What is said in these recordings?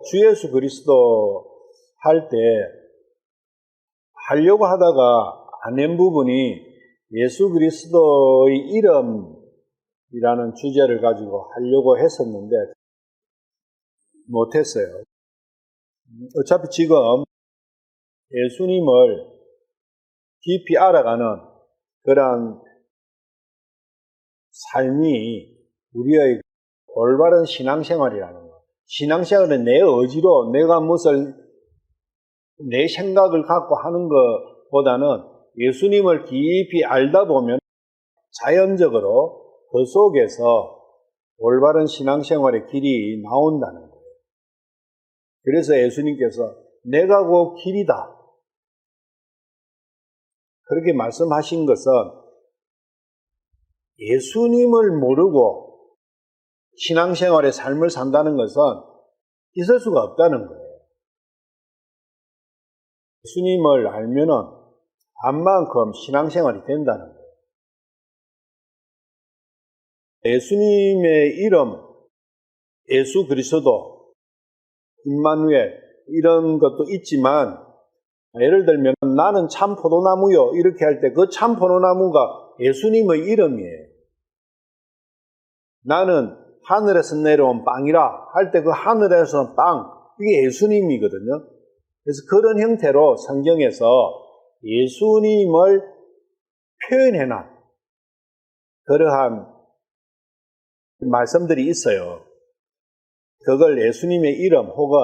주 예수 그리스도 할 때 하려고 하다가 안 한 부분이 예수 그리스도의 이름이라는 주제를 가지고 하려고 했었는데 못했어요. 어차피 지금 예수님을 깊이 알아가는 그런 삶이 우리의 올바른 신앙생활이라는 거. 신앙생활은 내 의지로 내가 무엇을 내 생각을 갖고 하는 것보다는 예수님을 깊이 알다 보면 자연적으로 그 속에서 올바른 신앙생활의 길이 나온다는 거예요. 그래서 예수님께서 내가 그 길이다. 그렇게 말씀하신 것은 예수님을 모르고 신앙생활의 삶을 산다는 것은 있을 수가 없다는 거예요. 예수님을 알면은 안만큼 신앙생활이 된다는 거예요. 예수님의 이름, 예수 그리스도, 임마누엘 이런 것도 있지만 예를 들면 나는 참 포도나무요 이렇게 할 때 그 참 포도나무가 예수님의 이름이에요. 나는 하늘에서 내려온 빵이라 할 때 그 하늘에서 빵 이게 예수님이거든요. 그래서 그런 형태로 성경에서 예수님을 표현해놓은 그러한 말씀들이 있어요. 그걸 예수님의 이름 혹은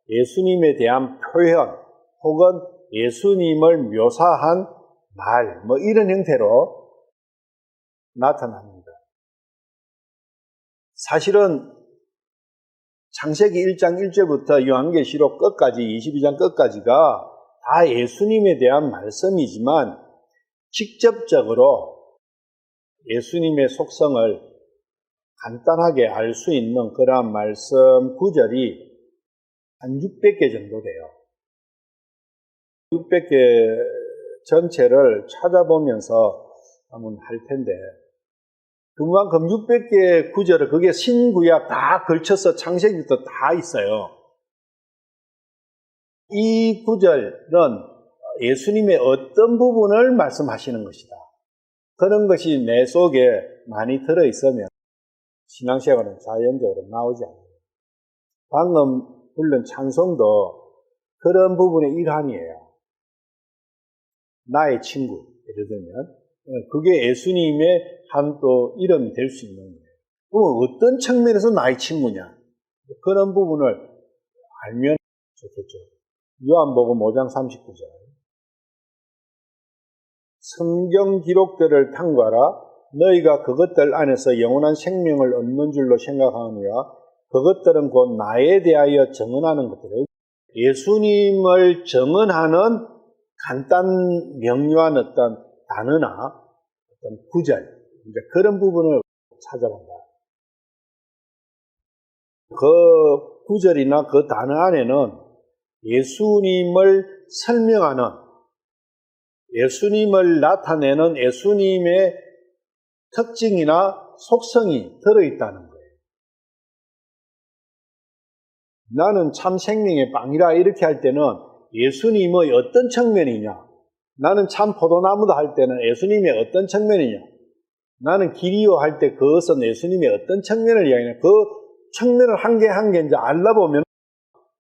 예수님에 대한 표현 혹은 예수님을 묘사한 말 뭐 이런 형태로 나타납니다. 사실은 창세기 1장 1절부터 요한계시록 끝까지 22장 끝까지가 다 예수님에 대한 말씀이지만 직접적으로 예수님의 속성을 간단하게 알 수 있는 그러한 말씀 구절이 한 600개 정도 돼요. 600개 전체를 찾아보면서 한번 할 텐데 그만큼 600개 구절을 그게 신구약 다 걸쳐서 창세기부터 다 있어요. 이 구절은 예수님의 어떤 부분을 말씀하시는 것이다. 그런 것이 내 속에 많이 들어있으면 신앙생활은 자연적으로 나오지 않아요. 방금 불른 찬송도 그런 부분의 일환이에요. 나의 친구, 예를 들면 그게 예수님의 한 또 이름이 될 수 있는 거예요. 그럼 어떤 측면에서 나의 친구냐? 그런 부분을 알면 좋겠죠. 요한복음 5장 39절. 성경 기록들을 탐구하라. 너희가 그것들 안에서 영원한 생명을 얻는 줄로 생각하느니라. 그것들은 곧 나에 대하여 증언하는 것들이에요. 예수님을 증언하는 간단 명료한 어떤 단어나 어떤 구절, 그런 부분을 찾아본다. 그 구절이나 그 단어 안에는 예수님을 설명하는, 예수님을 나타내는 예수님의 특징이나 속성이 들어있다는 거예요. 나는 참 생명의 빵이라 이렇게 할 때는 예수님의 어떤 측면이냐? 나는 참 포도나무다 할 때는 예수님의 어떤 측면이냐? 나는 길이요 할 때 그것은 예수님의 어떤 측면을 이야기하냐? 그 측면을 한 개 한 개 이제 알아보면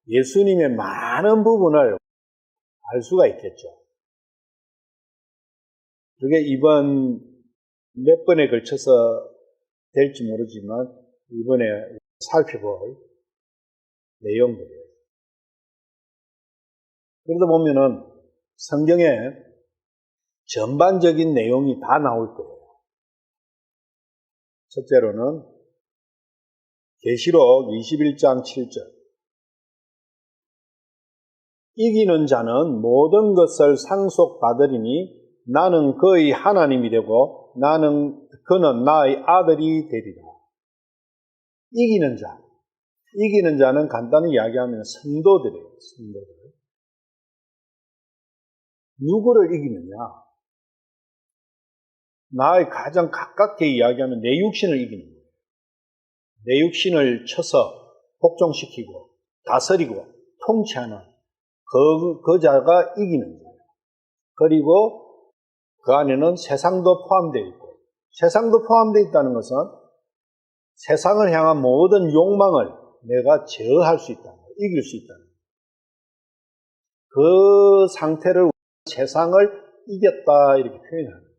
예수님의 많은 부분을 알 수가 있겠죠. 그게 이번 몇 번에 걸쳐서 될지 모르지만 이번에 살펴볼 내용들이에요. 그러다 보면은 성경에 전반적인 내용이 다 나올 거예요. 첫째로는 계시록 21장 7절. 이기는 자는 모든 것을 상속받으리니 나는 그의 하나님이 되고 그는 나의 아들이 되리라. 이기는 자는 간단히 이야기하면 성도들이에요. 성도들. 누구를 이기느냐? 나의 가장 가깝게 이야기하면 내 육신을 이기는 거예요. 내 육신을 쳐서 복종시키고 다스리고 통치하는 그 자가 이기는 자예요. 그리고 그 안에는 세상도 포함되어 있고, 세상도 포함되어 있다는 것은 세상을 향한 모든 욕망을 내가 제어할 수 있다는 거예요. 이길 수 있다는 거예요. 그 상태를 세상을 이겼다 이렇게 표현하는 거예요.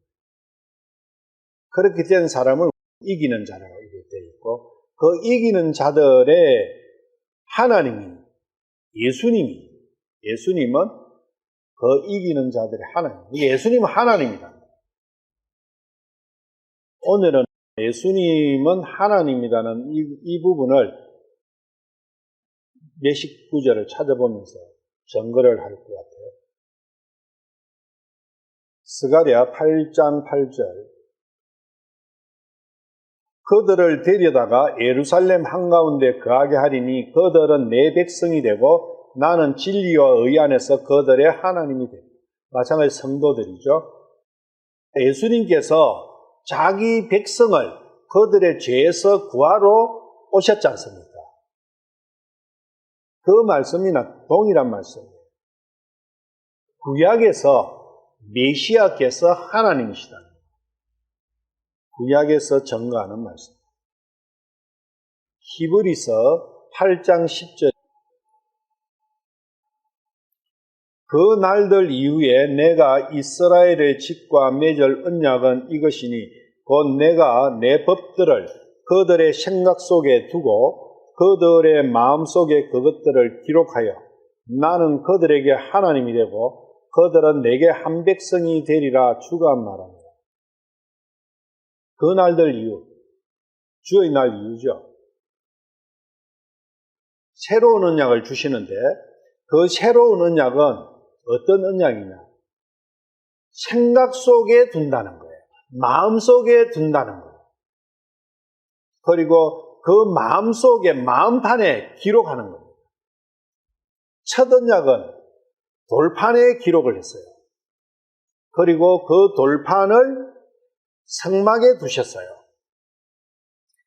그렇게 된 사람을 이기는 자라고 이렇게 되어 있고, 그 이기는 자들의 하나님이 예수님은 그 이기는 자들의 하나님. 예수님은 하나님이다. 오늘은 예수님은 하나님이라는 이 부분을 몇십 구절을 찾아보면서 증거를 할 것 같아요. 스가랴 8장 8절. 그들을 데려다가 예루살렘 한가운데 거하게 하리니 그들은 내 백성이 되고 나는 진리와 의 안에서 그들의 하나님이 됩니다. 마찬가지 성도들이죠. 예수님께서 자기 백성을 그들의 죄에서 구하러 오셨지 않습니까? 그 말씀이나 동일한 말씀이에요. 구약에서 메시아께서 하나님이시다. 구약에서 증거하는 말씀. 히브리서 8장 10절. 그 날들 이후에 내가 이스라엘의 집과 맺을 언약은 이것이니 곧 내가 내 법들을 그들의 생각 속에 두고 그들의 마음 속에 그것들을 기록하여 나는 그들에게 하나님이 되고 그들은 내게 한 백성이 되리라 주가 말합니다. 그 날들 이후, 주의 날 이후죠. 새로운 언약을 주시는데 그 새로운 언약은 어떤 언약이냐? 생각 속에 둔다는 거예요. 마음 속에 둔다는 거예요. 그리고 그 마음 속에 마음판에 기록하는 겁니다. 첫 언약은 돌판에 기록을 했어요. 그리고 그 돌판을 성막에 두셨어요.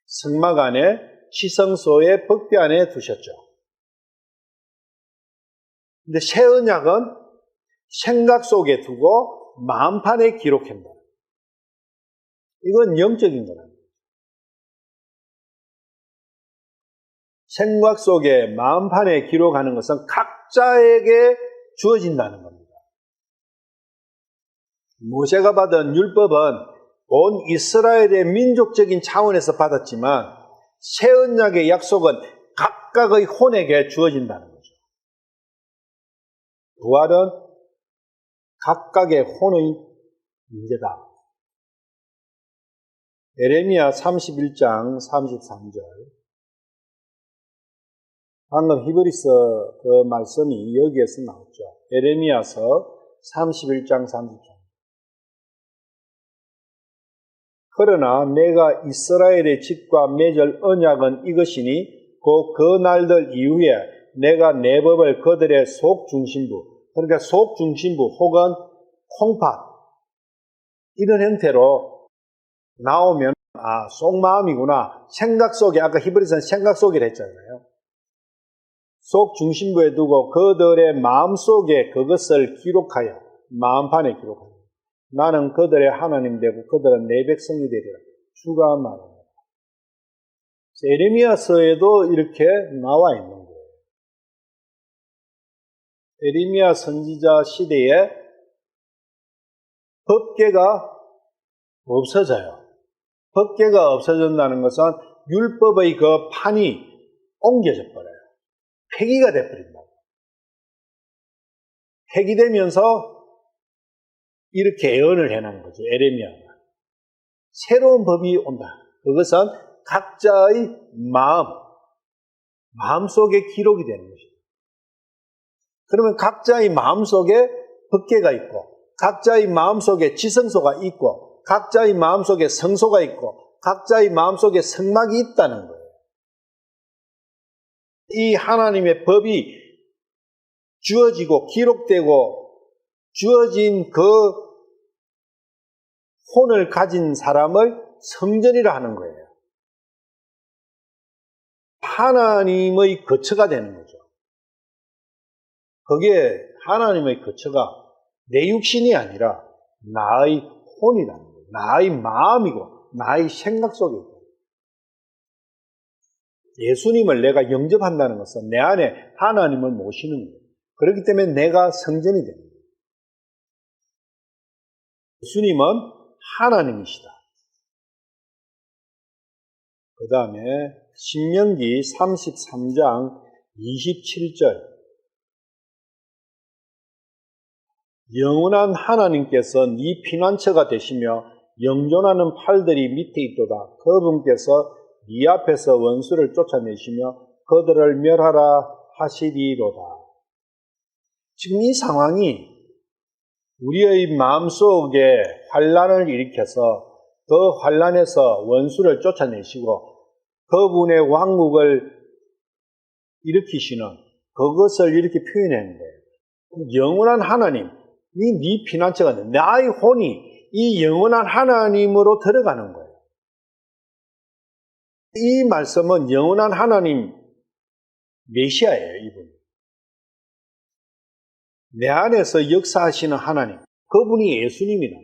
성막 안에 시성소의 법궤 안에 두셨죠. 근데 새 언약은 생각 속에 두고 마음판에 기록합니다. 이건 영적인 거랍니다. 생각 속에 마음판에 기록하는 것은 각자에게 주어진다는 겁니다. 모세가 받은 율법은 온 이스라엘의 민족적인 차원에서 받았지만 새 언약의 약속은 각각의 혼에게 주어진다는 거죠. 부활은 각각의 혼의 문제다. 예레미야 31장 33절. 방금 히브리서 그 말씀이 여기에서 나왔죠. 예레미야서 31장 33절. 그러나 내가 이스라엘의 집과 맺을 언약은 이것이니 곧 그 날들 이후에 내가 내 법을 그들의 속중심부, 그러니까 속중심부 혹은 콩팥 이런 형태로 나오면 속마음이구나. 생각 속에, 아까 히브리서는 생각 속에 했잖아요. 속중심부에 두고 그들의 마음 속에 그것을 기록하여 마음판에 기록하여 나는 그들의 하나님 되고 그들은 내 백성이 되리라. 주가 말합니다. 예레미야서에도 이렇게 나와 있는 거예요. 예레미야 선지자 시대에 법궤가 없어져요. 법궤가 없어진다는 것은 율법의 그 판이 옮겨져 버려요. 폐기가 돼버린다. 폐기되면서 이렇게 예언을 해놓은 거죠. 예레미야가. 새로운 법이 온다. 그것은 각자의 마음 속에 기록이 되는 것입니다. 그러면 각자의 마음 속에 법궤가 있고, 각자의 마음 속에 지성소가 있고, 각자의 마음 속에 성소가 있고, 각자의 마음 속에 성막이 있다는 거예요. 이 하나님의 법이 주어지고 기록되고 주어진 그 혼을 가진 사람을 성전이라 하는 거예요. 하나님의 거처가 되는 거죠. 그게 하나님의 거처가 내 육신이 아니라 나의 혼이라는 거예요. 나의 마음이고 나의 생각 속에 있고. 예수님을 내가 영접한다는 것은 내 안에 하나님을 모시는 거예요. 그렇기 때문에 내가 성전이 됩니다. 예수님은 하나님이시다. 그 다음에 신명기 33장 27절 영원한 하나님께서 네 피난처가 되시며 영존하는 팔들이 밑에 있도다. 그분께서 네 앞에서 원수를 쫓아내시며 그들을 멸하라 하시리로다. 지금 이 상황이 우리의 마음속에 환란을 일으켜서 그 환란에서 원수를 쫓아내시고 그분의 왕국을 일으키시는 그것을 이렇게 표현하는 거예요. 영원한 하나님, 네 피난처가 돼. 나의 혼이 이 영원한 하나님으로 들어가는 거예요. 이 말씀은 영원한 하나님 메시아예요, 이분. 내 안에서 역사하시는 하나님, 그분이 예수님이다.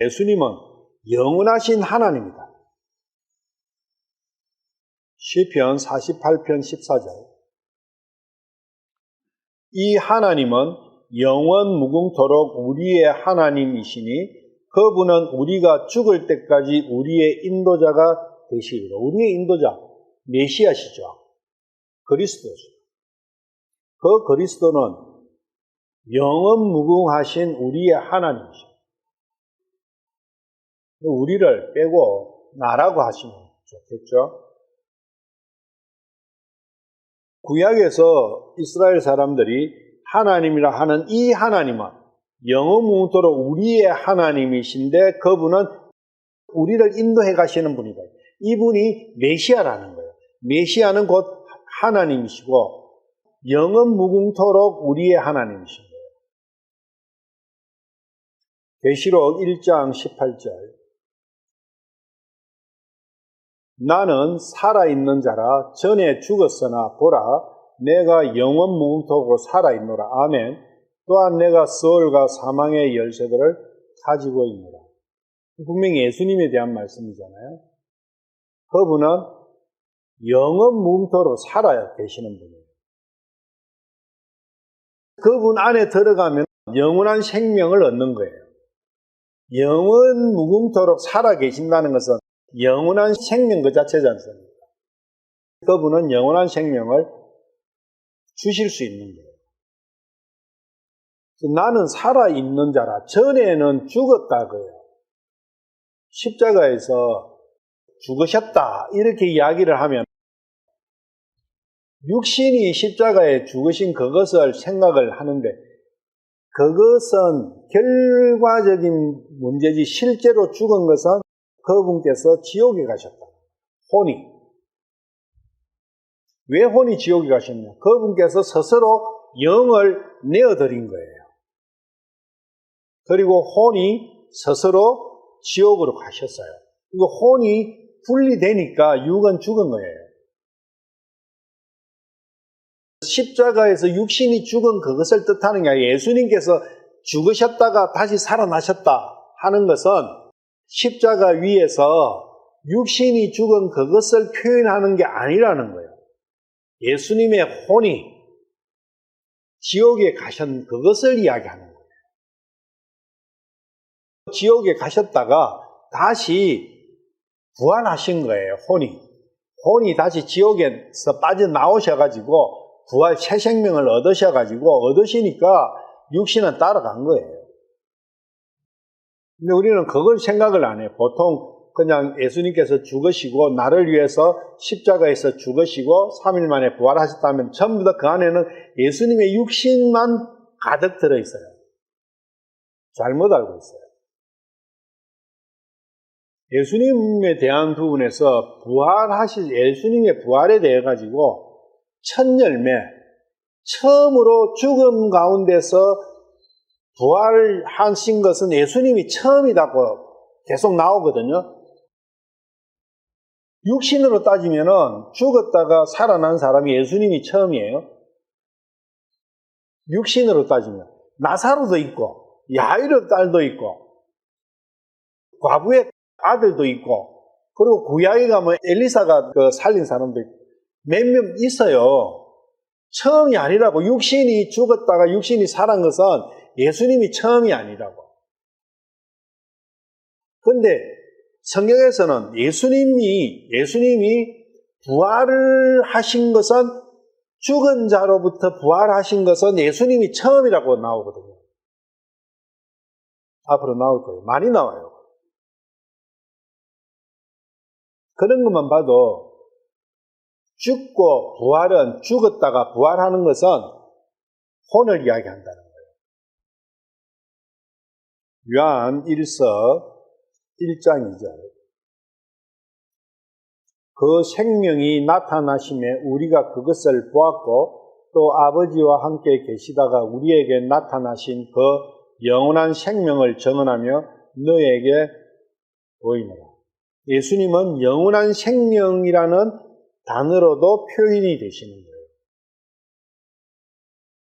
예수님은 영원하신 하나님이다. 시편 48편 14절 이 하나님은 영원 무궁토록 우리의 하나님이시니 그분은 우리가 죽을 때까지 우리의 인도자가 되시리라. 우리의 인도자, 메시아시죠. 그리스도죠. 그 그리스도는 영원 무궁하신 우리의 하나님이시죠. 우리를 빼고 나라고 하시면 좋겠죠. 구약에서 이스라엘 사람들이 하나님이라 하는 이 하나님은 영원무궁토록 우리의 하나님이신데 그분은 우리를 인도해 가시는 분이다. 이분이 메시아라는 거예요. 메시아는 곧 하나님이시고 영원무궁토록 우리의 하나님이신 거예요. 계시록 1장 18절 나는 살아있는 자라 전에 죽었으나 보라 내가 영원무궁토록 살아있노라. 아멘. 또한 내가 수월과 사망의 열쇠들을 가지고 있노라. 분명히 예수님에 대한 말씀이잖아요. 그분은 영원무궁토록 살아 계시는 분이에요. 그분 안에 들어가면 영원한 생명을 얻는 거예요. 영원무궁토록 살아 계신다는 것은 영원한 생명 그 자체지 않습니까? 그분은 영원한 생명을 주실 수 있는 거예요. 나는 살아있는 자라. 전에는 죽었다고요. 십자가에서 죽으셨다 이렇게 이야기를 하면 육신이 십자가에 죽으신 그것을 생각을 하는데 그것은 결과적인 문제지 실제로 죽은 것은 그분께서 지옥에 가셨다. 혼이. 왜 혼이 지옥에 가셨냐? 그분께서 스스로 영을 내어드린 거예요. 그리고 혼이 스스로 지옥으로 가셨어요. 이거 혼이 분리되니까 육은 죽은 거예요. 십자가에서 육신이 죽은 그것을 뜻하는 게 아니라 예수님께서 죽으셨다가 다시 살아나셨다 하는 것은 십자가 위에서 육신이 죽은 그것을 표현하는 게 아니라는 거예요. 예수님의 혼이 지옥에 가신 그것을 이야기하는 거예요. 지옥에 가셨다가 다시 부활하신 거예요, 혼이. 혼이 다시 지옥에서 빠져나오셔가지고 부활 새 생명을 얻으시니까 육신은 따라간 거예요. 근데 우리는 그걸 생각을 안 해요. 보통 그냥 예수님께서 죽으시고 나를 위해서 십자가에서 죽으시고 3일 만에 부활하셨다면 전부 다 그 안에는 예수님의 육신만 가득 들어있어요. 잘못 알고 있어요. 예수님에 대한 부분에서 예수님의 부활에 대해 가지고 첫 열매, 처음으로 죽음 가운데서 부활하신 것은 예수님이 처음이라고 계속 나오거든요. 육신으로 따지면은 죽었다가 살아난 사람이 예수님이 처음이에요. 육신으로 따지면 나사로도 있고 야이르 딸도 있고 과부의 아들도 있고 그리고 구약에 가면 엘리사가 살린 사람도 있고 몇 명 있어요. 처음이 아니라고. 육신이 죽었다가 육신이 살아난 것은 예수님이 처음이 아니라고. 근데 성경에서는 예수님이 부활을 하신 것은 죽은 자로부터 부활하신 것은 예수님이 처음이라고 나오거든요. 앞으로 나올 거예요. 많이 나와요. 그런 것만 봐도 죽고 부활은 죽었다가 부활하는 것은 혼을 이야기한다는 거예요. 요한 1서 1장이죠. 그 생명이 나타나심에 우리가 그것을 보았고 또 아버지와 함께 계시다가 우리에게 나타나신 그 영원한 생명을 증언하며 너에게 보이노라. 예수님은 영원한 생명이라는 단어로도 표현이 되시는 거예요.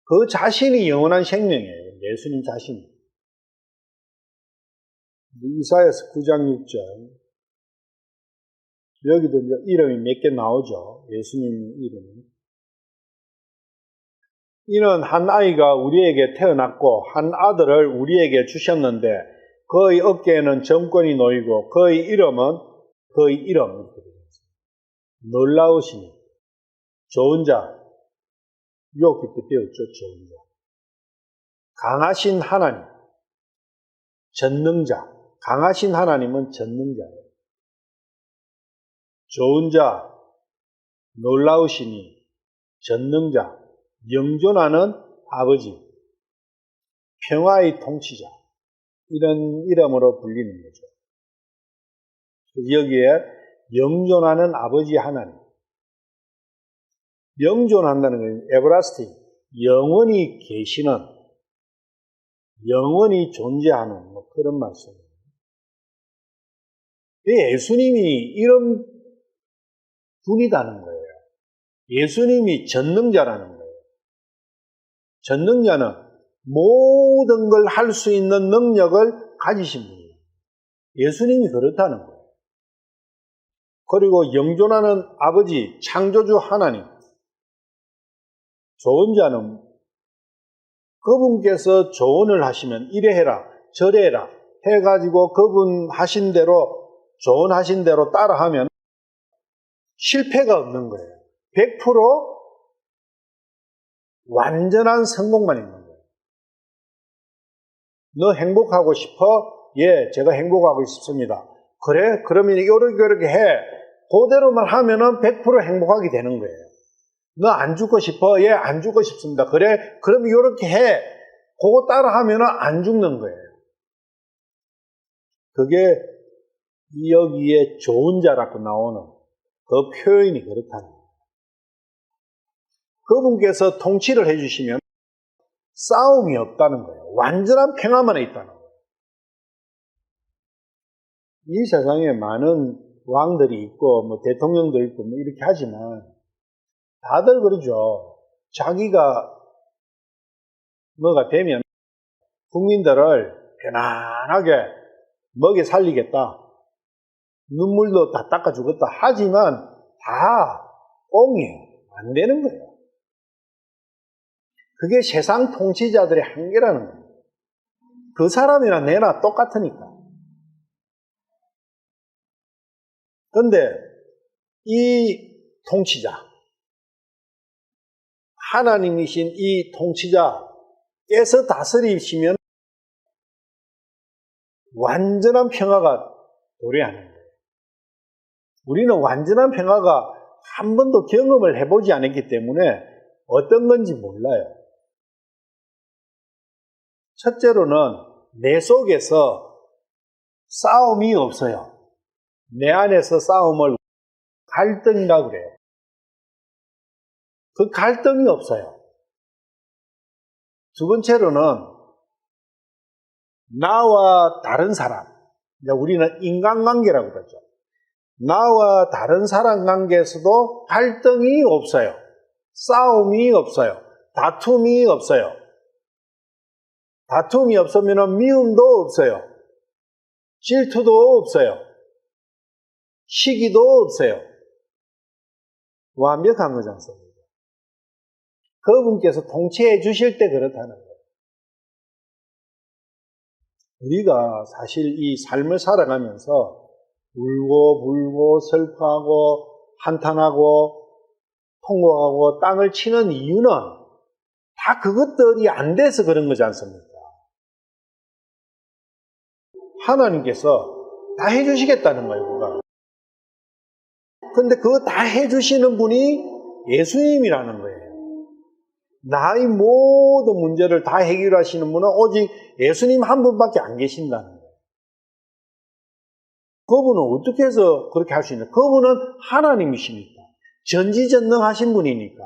그 자신이 영원한 생명이에요. 예수님 자신이. 이사야서 9장 6절. 여기도 이제 이름이 몇 개 나오죠. 예수님 이름이. 이는 한 아이가 우리에게 태어났고 한 아들을 우리에게 주셨는데 그의 어깨에는 정권이 놓이고 그의 이름 이렇게 되었습니다. 놀라우시니 좋은 자, 유혹 깊게 배웠죠. 좋은 자, 강하신 하나님, 전능자. 강하신 하나님은 전능자예요. 좋은 자, 놀라우시니 전능자, 영존하는 아버지, 평화의 통치자, 이런 이름으로 불리는 거죠. 여기에 영존하는 아버지 하나님, 영존한다는 건 에버라스팅, 영원히 계시는, 영원히 존재하는 그런 말씀입니다. 예수님이 이런 분이다는 거예요. 예수님이 전능자라는 거예요. 전능자는 모든 걸 할 수 있는 능력을 가지신 분이에요. 예수님이 그렇다는 거예요. 그리고 영존하는 아버지, 창조주 하나님, 좋은 자는 그분께서 조언을 하시면 이래 해라, 저래 해라 해가지고 그분 하신 대로, 조언하신 대로 따라하면 실패가 없는 거예요. 100% 완전한 성공만 있는 거예요. 너 행복하고 싶어? 예, 제가 행복하고 싶습니다. 그래? 그러면 이렇게 해. 그대로만 하면은 100% 행복하게 되는 거예요. 너 안 죽고 싶어? 예, 안 죽고 싶습니다. 그래? 그럼 이렇게 해. 그거 따라 하면은 안 죽는 거예요. 그게 여기에 좋은 자라고 나오는 그 표현이 그렇다는 거예요. 그분께서 통치를 해주시면 싸움이 없다는 거예요. 완전한 평화만 있다는 거예요. 이 세상에 많은 왕들이 있고 대통령도 있고 이렇게 하지만 다들 그러죠. 자기가 뭐가 되면 국민들을 편안하게 먹여 살리겠다. 눈물도 다 닦아주겠다. 하지만 다 꽁이에요. 안 되는 거예요. 그게 세상 통치자들의 한계라는 거예요. 그 사람이나 내나 똑같으니까. 그런데 이 통치자, 하나님이신 이 통치자께서 다스리시면 완전한 평화가 도래하는 거예요. 우리는 완전한 평화가 한 번도 경험을 해보지 않았기 때문에 어떤 건지 몰라요. 첫째로는 내 속에서 싸움이 없어요. 내 안에서 싸움을 갈등이라고 그래요. 그 갈등이 없어요. 두 번째로는 나와 다른 사람, 우리는 인간관계라고 그러죠. 나와 다른 사람 관계에서도 갈등이 없어요. 싸움이 없어요. 다툼이 없어요. 다툼이 없으면 미움도 없어요. 질투도 없어요. 시기도 없어요. 완벽한 거지 않습니까? 그분께서 통치해 주실 때 그렇다는 거예요. 우리가 사실 이 삶을 살아가면서 울고 불고 슬퍼하고 한탄하고 통곡하고 땅을 치는 이유는 다 그것들이 안 돼서 그런 거지 않습니까? 하나님께서 다 해주시겠다는 거예요, 그거. 근데 그거 다 해주시는 분이 예수님이라는 거예요. 나의 모든 문제를 다 해결하시는 분은 오직 예수님 한 분밖에 안 계신다는 거예요. 그분은 어떻게 해서 그렇게 할 수 있냐? 그분은 하나님이시니까. 전지전능하신 분이니까.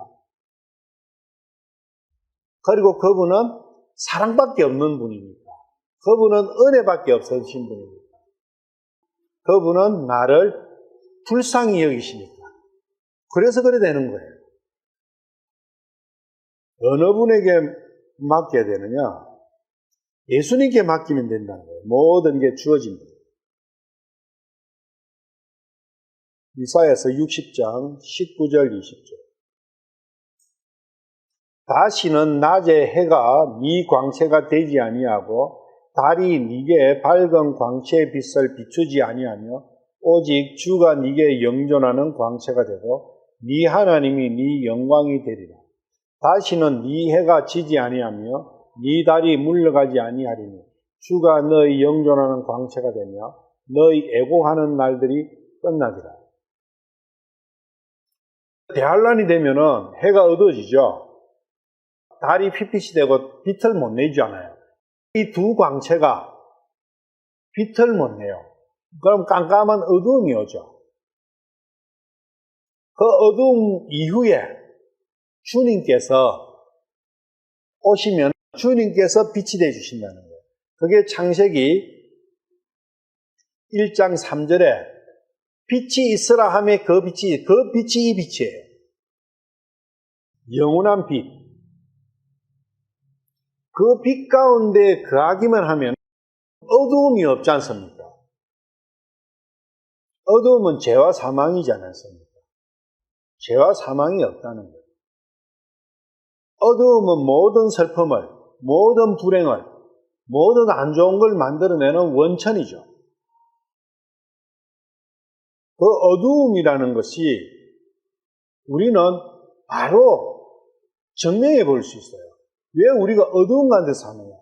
그리고 그분은 사랑밖에 없는 분이니까. 그분은 은혜밖에 없으신 분이니까. 그분은 나를 불쌍히 여기시니까. 그래서 그래 되는 거예요. 어느 분에게 맡겨야 되느냐? 예수님께 맡기면 된다는 거예요. 모든 게 주어집니다. 이사야서 60장 19절 20절. 다시는 낮에 해가 네 광채가 되지 아니하고 달이 네게 밝은 광채의 빛을 비추지 아니하며 오직 주가 네게 영존하는 광채가 되고 네 하나님이 네 영광이 되리라. 다시는 네 해가 지지 아니하며 네 달이 물러가지 아니하리니 주가 너희 영존하는 광채가 되며 너희 애고하는 날들이 끝나리라. 대환란이 되면은 해가 어두워지죠. 달이 핏빛이 되고 빛을 못 내주잖아요. 이 두 광채가 빛을 못 내요. 그럼 깜깜한 어두움이 오죠. 그 어두움 이후에 주님께서 오시면 주님께서 빛이 되어주신다는 거예요. 그게 창세기 1장 3절에 빛이 있으라 하며 그 빛이 이 빛이에요. 영원한 빛. 그 빛 가운데 거하기만 하면 어두움이 없지 않습니까? 어두움은 죄와 사망이지 않습니까? 죄와 사망이 없다는 거예요. 어두움은 모든 슬픔을, 모든 불행을, 모든 안 좋은 걸 만들어내는 원천이죠. 그 어두움이라는 것이 우리는 바로 증명해 볼 수 있어요. 왜 우리가 어두운 가운데 사느냐?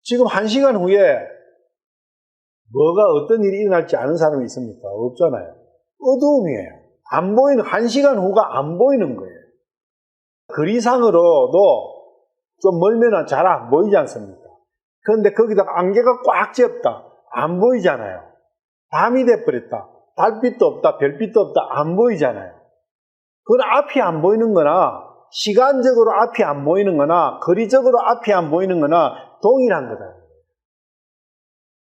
지금 1시간 후에 뭐가 어떤 일이 일어날지 아는 사람이 있습니까? 없잖아요. 어두움이에요. 안 보이는, 1시간 후가 안 보이는 거예요. 거리상으로도 좀 멀면 잘 안 보이지 않습니까? 그런데 거기다 안개가 꽉 쬐었다. 안 보이잖아요. 밤이 돼버렸다. 달빛도 없다. 별빛도 없다. 안 보이잖아요. 그건 앞이 안 보이는 거나 시간적으로 앞이 안 보이는 거나 거리적으로 앞이 안 보이는 거나 동일한 거다.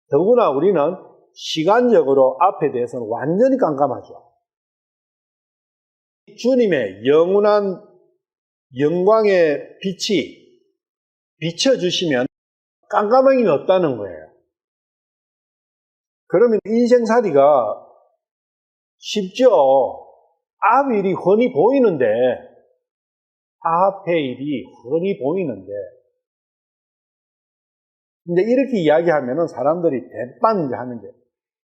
더구나 우리는 시간적으로 앞에 대해서는 완전히 깜깜하죠. 주님의 영원한 영광의 빛이 비춰주시면 깜깜함이 없다는 거예요. 그러면 인생살이가 쉽죠. 앞 일이 훤히 보이는데, 앞의 일이 훤히 보이는데, 근데 이렇게 이야기하면은 사람들이 대빵 하는 게,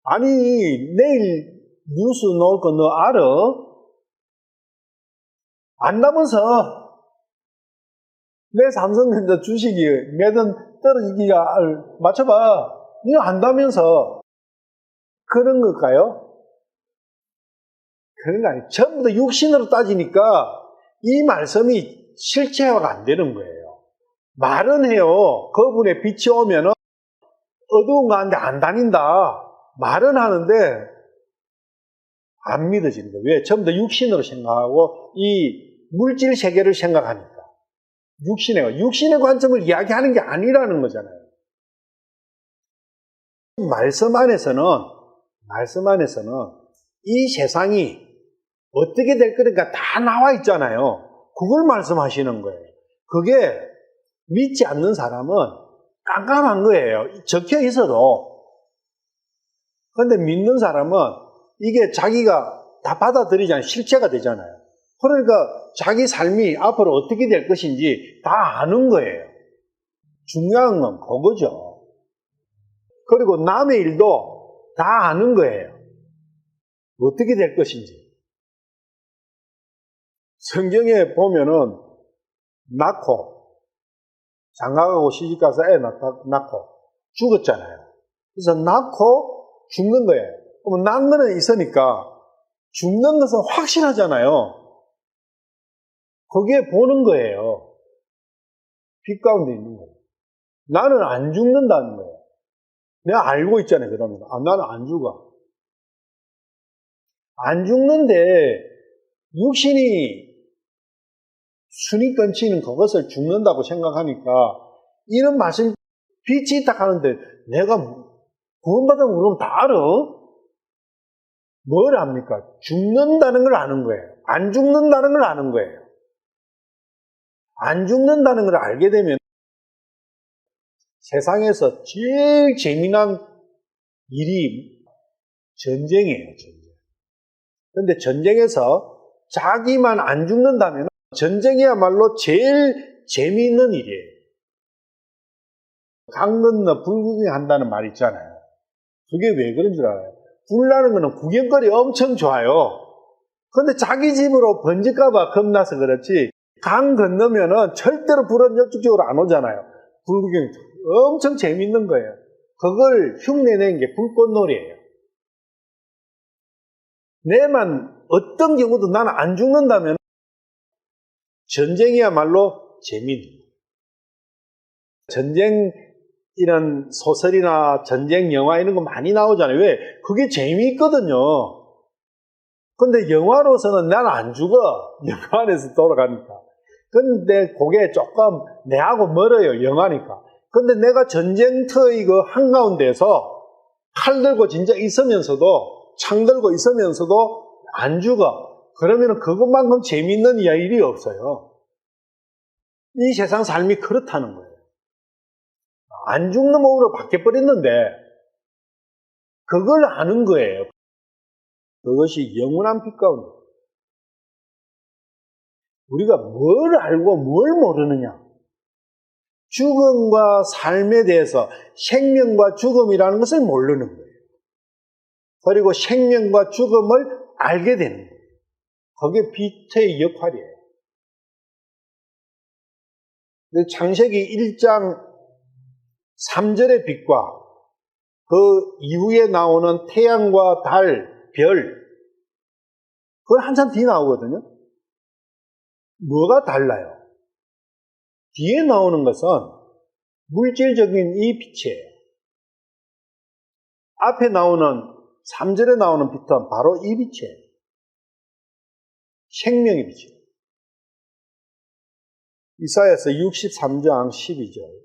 아니, 내일 뉴스 나올 거 너 알아? 안다면서, 내 삼성전자 주식이 매번 떨어지기가, 맞춰봐. 이거 안다면서, 그런 걸까요? 그런 거 아니에요. 전부 다 육신으로 따지니까 이 말씀이 실체화가 안 되는 거예요. 말은 해요. 그분의 빛이 오면은 어두운 가운데 안 다닌다. 말은 하는데 안 믿어지는 거예요. 왜? 전부 다 육신으로 생각하고 이 물질 세계를 생각하니까. 육신의 관점을 이야기하는 게 아니라는 거잖아요. 말씀 안에서는 이 세상이 어떻게 될 거니까 다 나와 있잖아요. 그걸 말씀하시는 거예요. 그게 믿지 않는 사람은 깜깜한 거예요. 적혀 있어도. 그런데 믿는 사람은 이게 자기가 다 받아들이잖아요. 실체가 되잖아요. 그러니까 자기 삶이 앞으로 어떻게 될 것인지 다 아는 거예요. 중요한 건 그거죠. 그리고 남의 일도 다 아는 거예요. 어떻게 될 것인지. 성경에 보면은 낳고 장가가고 시집가서 애 낳고 죽었잖아요. 그래서 낳고 죽는 거예요. 그럼 낳은 거는 있으니까 죽는 것은 확실하잖아요. 거기에 보는 거예요. 빛 가운데 있는 거예요. 나는 안 죽는다는 거예요. 내가 알고 있잖아요. 그러면 나는 안 죽어. 안 죽는데 육신이 순위 끊치는 그것을 죽는다고 생각하니까 이런 말씀 빛이 있다 하는데 내가 구원받은 그럼 다 알아? 뭘 압니까? 죽는다는 걸 아는 거예요. 안 죽는다는 걸 아는 거예요. 안 죽는다는 걸 알게 되면 세상에서 제일 재미난 일이 전쟁이에요. 전쟁. 그런데 전쟁에서 자기만 안 죽는다면 전쟁이야말로 제일 재미있는 일이에요. 강 건너 불구경 한다는 말 있잖아요. 그게 왜 그런 줄 알아요? 불나는 거는 구경거리 엄청 좋아요. 그런데 자기 집으로 번질까봐 겁나서 그렇지 강 건너면은 절대로 불은 이쪽으로 안 오잖아요. 불구경이 엄청 재밌는 거예요. 그걸 흉내내는 게 불꽃놀이에요. 내만 어떤 경우도 나는 안 죽는다면 전쟁이야말로 재밌는 거예요. 전쟁 이런 소설이나 전쟁 영화 이런 거 많이 나오잖아요. 왜? 그게 재미있거든요. 근데 영화로서는 난 안 죽어. 영화 안에서 돌아가니까. 근데 그게 조금 내하고 멀어요. 영화니까. 근데 내가 전쟁터 이거 한가운데서 칼 들고 진짜 있으면서도 창 들고 있으면서도 안 죽어. 그러면 그것만큼 재미있는 일이 없어요. 이 세상 삶이 그렇다는 거예요. 안 죽는 몸으로 바뀌어버렸는데 그걸 아는 거예요. 그것이 영원한 빛 가운데. 우리가 뭘 알고 뭘 모르느냐. 죽음과 삶에 대해서 생명과 죽음이라는 것을 모르는 거예요. 그리고 생명과 죽음을 알게 되는 거예요. 그게 빛의 역할이에요. 창세기 1장 3절의 빛과 그 이후에 나오는 태양과 달, 별, 그건 한참 뒤에 나오거든요. 뭐가 달라요? 뒤에 나오는 것은 물질적인 이 빛이에요. 앞에 나오는 3절에 나오는 빛은 바로 이 빛이에요. 생명의 빛이에요. 이사야서 63장 12절.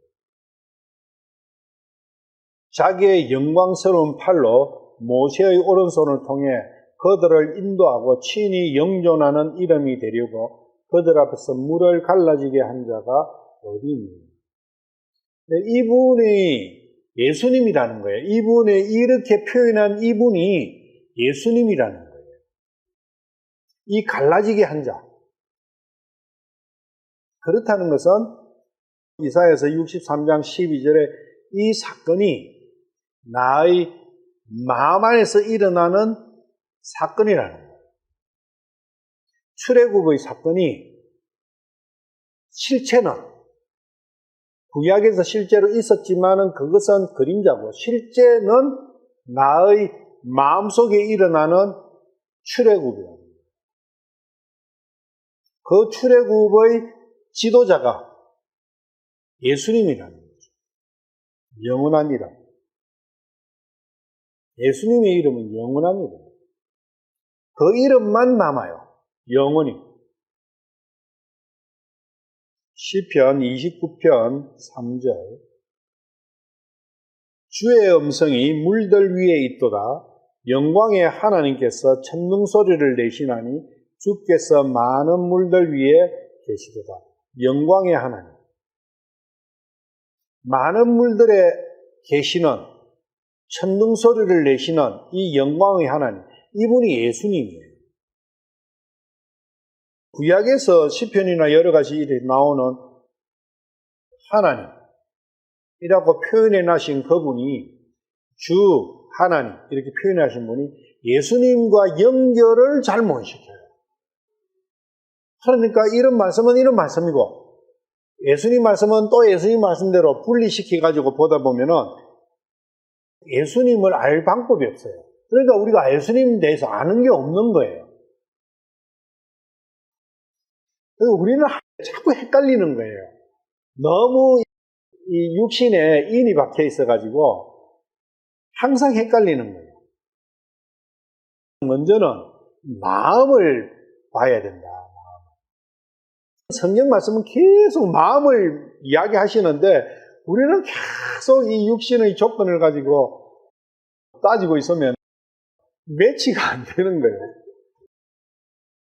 자기의 영광스러운 팔로 모세의 오른손을 통해 그들을 인도하고 친히 영존하는 이름이 되려고 그들 앞에서 물을 갈라지게 한 자가 어디 있느냐. 이분이 예수님이라는 거예요. 이분이 이렇게 표현한 이분이 예수님이라는 거예요. 이 갈라지게 한 자. 그렇다는 것은 이사야서 63장 12절에 이 사건이 나의 마음 안에서 일어나는 사건이라는 거예요. 출애굽의 사건이 실체는 구약에서 실제로 있었지만은 그것은 그림자고 실제는 나의 마음속에 일어나는 출애굽이라는 거예요. 그 출애굽의 지도자가 예수님이라는 거죠. 영원한 이름. 예수님의 이름은 영원한 이름. 그 이름만 남아요. 영원히. 시편 29편 3절. 주의 음성이 물들 위에 있도다. 영광의 하나님께서 천둥소리를 내시나니 주께서 많은 물들 위에 계시도다. 영광의 하나님. 많은 물들에 계시는 천둥 소리를 내시는 이 영광의 하나님, 이분이 예수님이에요. 구약에서 시편이나 여러 가지 일에 나오는 하나님이라고 표현해 나신 그분이 주 하나님 이렇게 표현해 하신 분이 예수님과 연결을 잘 못 시켜요. 그러니까 이런 말씀은 이런 말씀이고 예수님 말씀은 또 예수님 말씀대로 분리시켜가지고 보다 보면은 예수님을 알 방법이 없어요. 그러니까 우리가 예수님에 대해서 아는 게 없는 거예요. 그래서 우리는 자꾸 헷갈리는 거예요. 너무 이 육신에 인이 박혀 있어가지고 항상 헷갈리는 거예요. 먼저는 마음을 봐야 된다. 성경 말씀은 계속 마음을 이야기하시는데 우리는 계속 이 육신의 조건을 가지고 따지고 있으면 매치가 안 되는 거예요.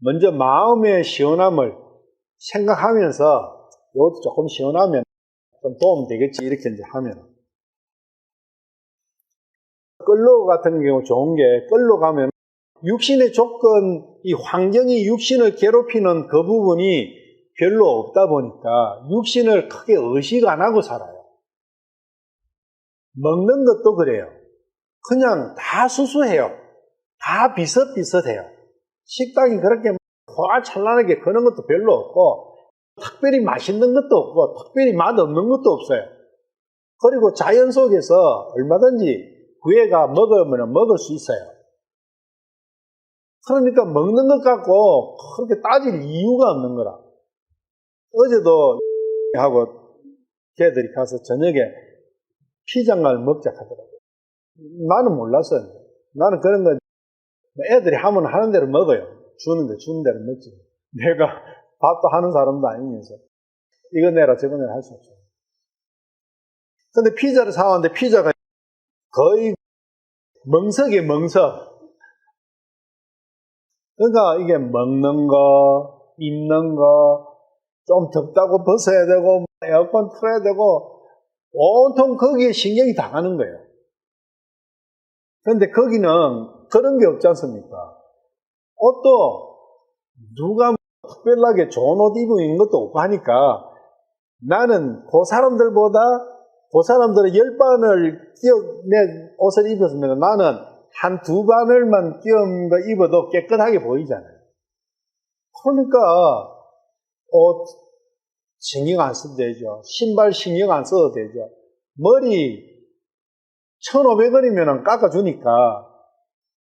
먼저 마음의 시원함을 생각하면서 이것도 조금 시원하면 좀 도움 되겠지 이렇게 이제 하면 끌로 같은 경우 좋은 게 끌로 가면 육신의 조건, 이 환경이 육신을 괴롭히는 그 부분이 별로 없다 보니까 육신을 크게 의식 안 하고 살아요. 먹는 것도 그래요. 그냥 다 수수해요. 다 비슷비슷해요. 식당이 그렇게 호알찬란하게 그런 것도 별로 없고 특별히 맛있는 것도 없고 특별히 맛없는 것도 없어요. 그리고 자연 속에서 얼마든지 구애가 먹으면 먹을 수 있어요. 그러니까 먹는 것 갖고 그렇게 따질 이유가 없는 거라. 어제도 하고 걔들이 가서 저녁에 피자를 먹자 하더라고요. 나는 몰랐어요. 나는 그런 거 애들이 하면 하는 대로 먹어요. 주는 대로 먹지. 내가 밥도 하는 사람도 아니면서 이거 내라 저거 내라 할 수 없어요. 근데 피자를 사왔는데 피자가 거의 멍석이에요, 멍석. 그러니까 이게 먹는 거, 입는 거, 좀 덥다고 벗어야 되고, 에어컨 틀어야 되고, 온통 거기에 신경이 다 가는 거예요. 그런데 거기는 그런 게 없지 않습니까? 옷도 누가 특별하게 좋은 옷 입고 있는 것도 없고 하니까 나는 그 사람들보다 그 사람들의 10반을 내 옷을 입었으면 나는 한 2반을만 끼운 거 입어도 깨끗하게 보이잖아요. 그러니까 옷 신경 안 써도 되죠. 신발 신경 안 써도 되죠. 머리 1,500원이면 깎아주니까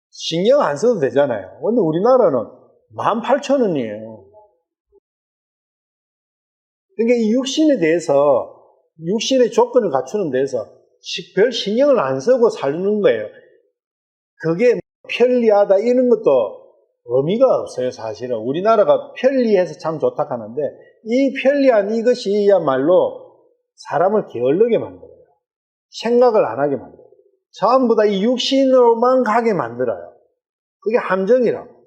신경 안 써도 되잖아요. 근데 우리나라는 18,000원이에요. 그러니까 이 육신에 대해서 육신의 조건을 갖추는 데서 별 신경을 안 쓰고 사는 거예요. 그게 편리하다 이런 것도 의미가 없어요. 사실은 우리나라가 편리해서 참 좋다 하는데 이 편리한 이것이야말로 사람을 게을르게 만들어요. 생각을 안 하게 만들어요. 전부 다 이 육신으로만 가게 만들어요. 그게 함정이라고.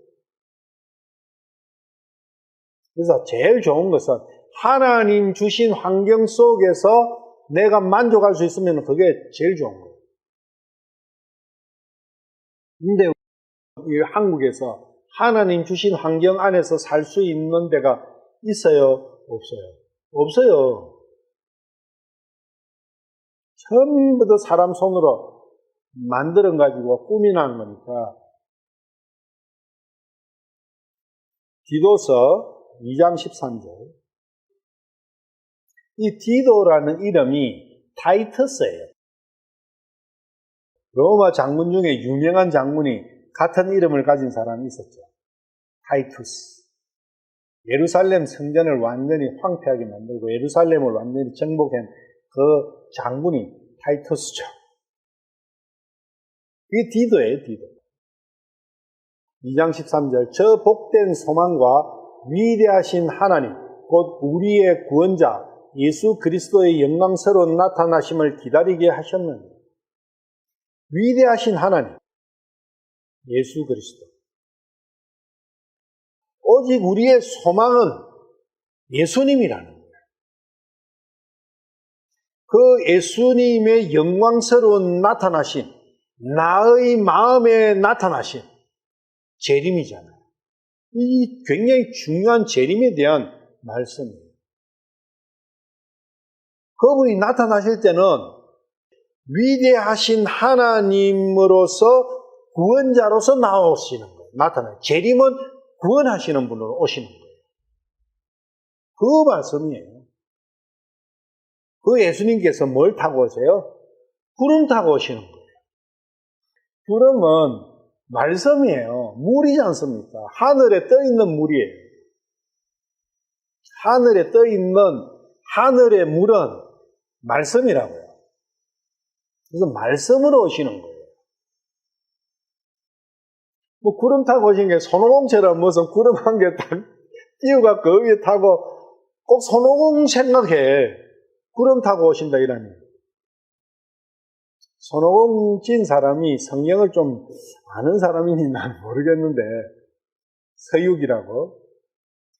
그래서 제일 좋은 것은 하나님 주신 환경 속에서 내가 만족할 수 있으면 그게 제일 좋은 거예요. 근데 이 한국에서 하나님 주신 환경 안에서 살 수 있는 데가 있어요? 없어요? 없어요. 전부 다 사람 손으로 만들어가지고 꾸미는 거니까. 디도서 2장 13절. 이 디도라는 이름이 타이터스예요. 로마 장군 중에 유명한 장군이 같은 이름을 가진 사람이 있었죠. 타이투스. 예루살렘 성전을 완전히 황폐하게 만들고 예루살렘을 완전히 정복한 그 장군이 타이투스죠. 이게 디도예요, 디도. 2장 13절. 저 복된 소망과 위대하신 하나님, 곧 우리의 구원자 예수 그리스도의 영광스러운 나타나심을 기다리게 하셨느니. 위대하신 하나님, 예수 그리스도. 오직 우리의 소망은 예수님이라는 거예요. 그 예수님의 영광스러운 나타나심, 나의 마음에 나타나심, 재림이잖아요. 이 굉장히 중요한 재림에 대한 말씀이에요. 그분이 나타나실 때는 위대하신 하나님으로서 구원자로서 나오시는 거예요. 나타나요. 재림은 구원하시는 분으로 오시는 거예요. 그 말씀이에요. 그 예수님께서 뭘 타고 오세요? 구름 타고 오시는 거예요. 구름은 말씀이에요. 물이지 않습니까? 하늘에 떠 있는 물이에요. 하늘에 떠 있는 하늘의 물은 말씀이라고요. 그래서 말씀으로 오시는 거예요. 뭐 구름 타고 오신 게 손오공처럼 무슨 구름 한 개 딱 띄우가 그 위에 타고 꼭 손오공 생각해. 구름 타고 오신다 이러니. 손오공 찐 사람이 성경을 좀 아는 사람인지 난 모르겠는데 서육이라고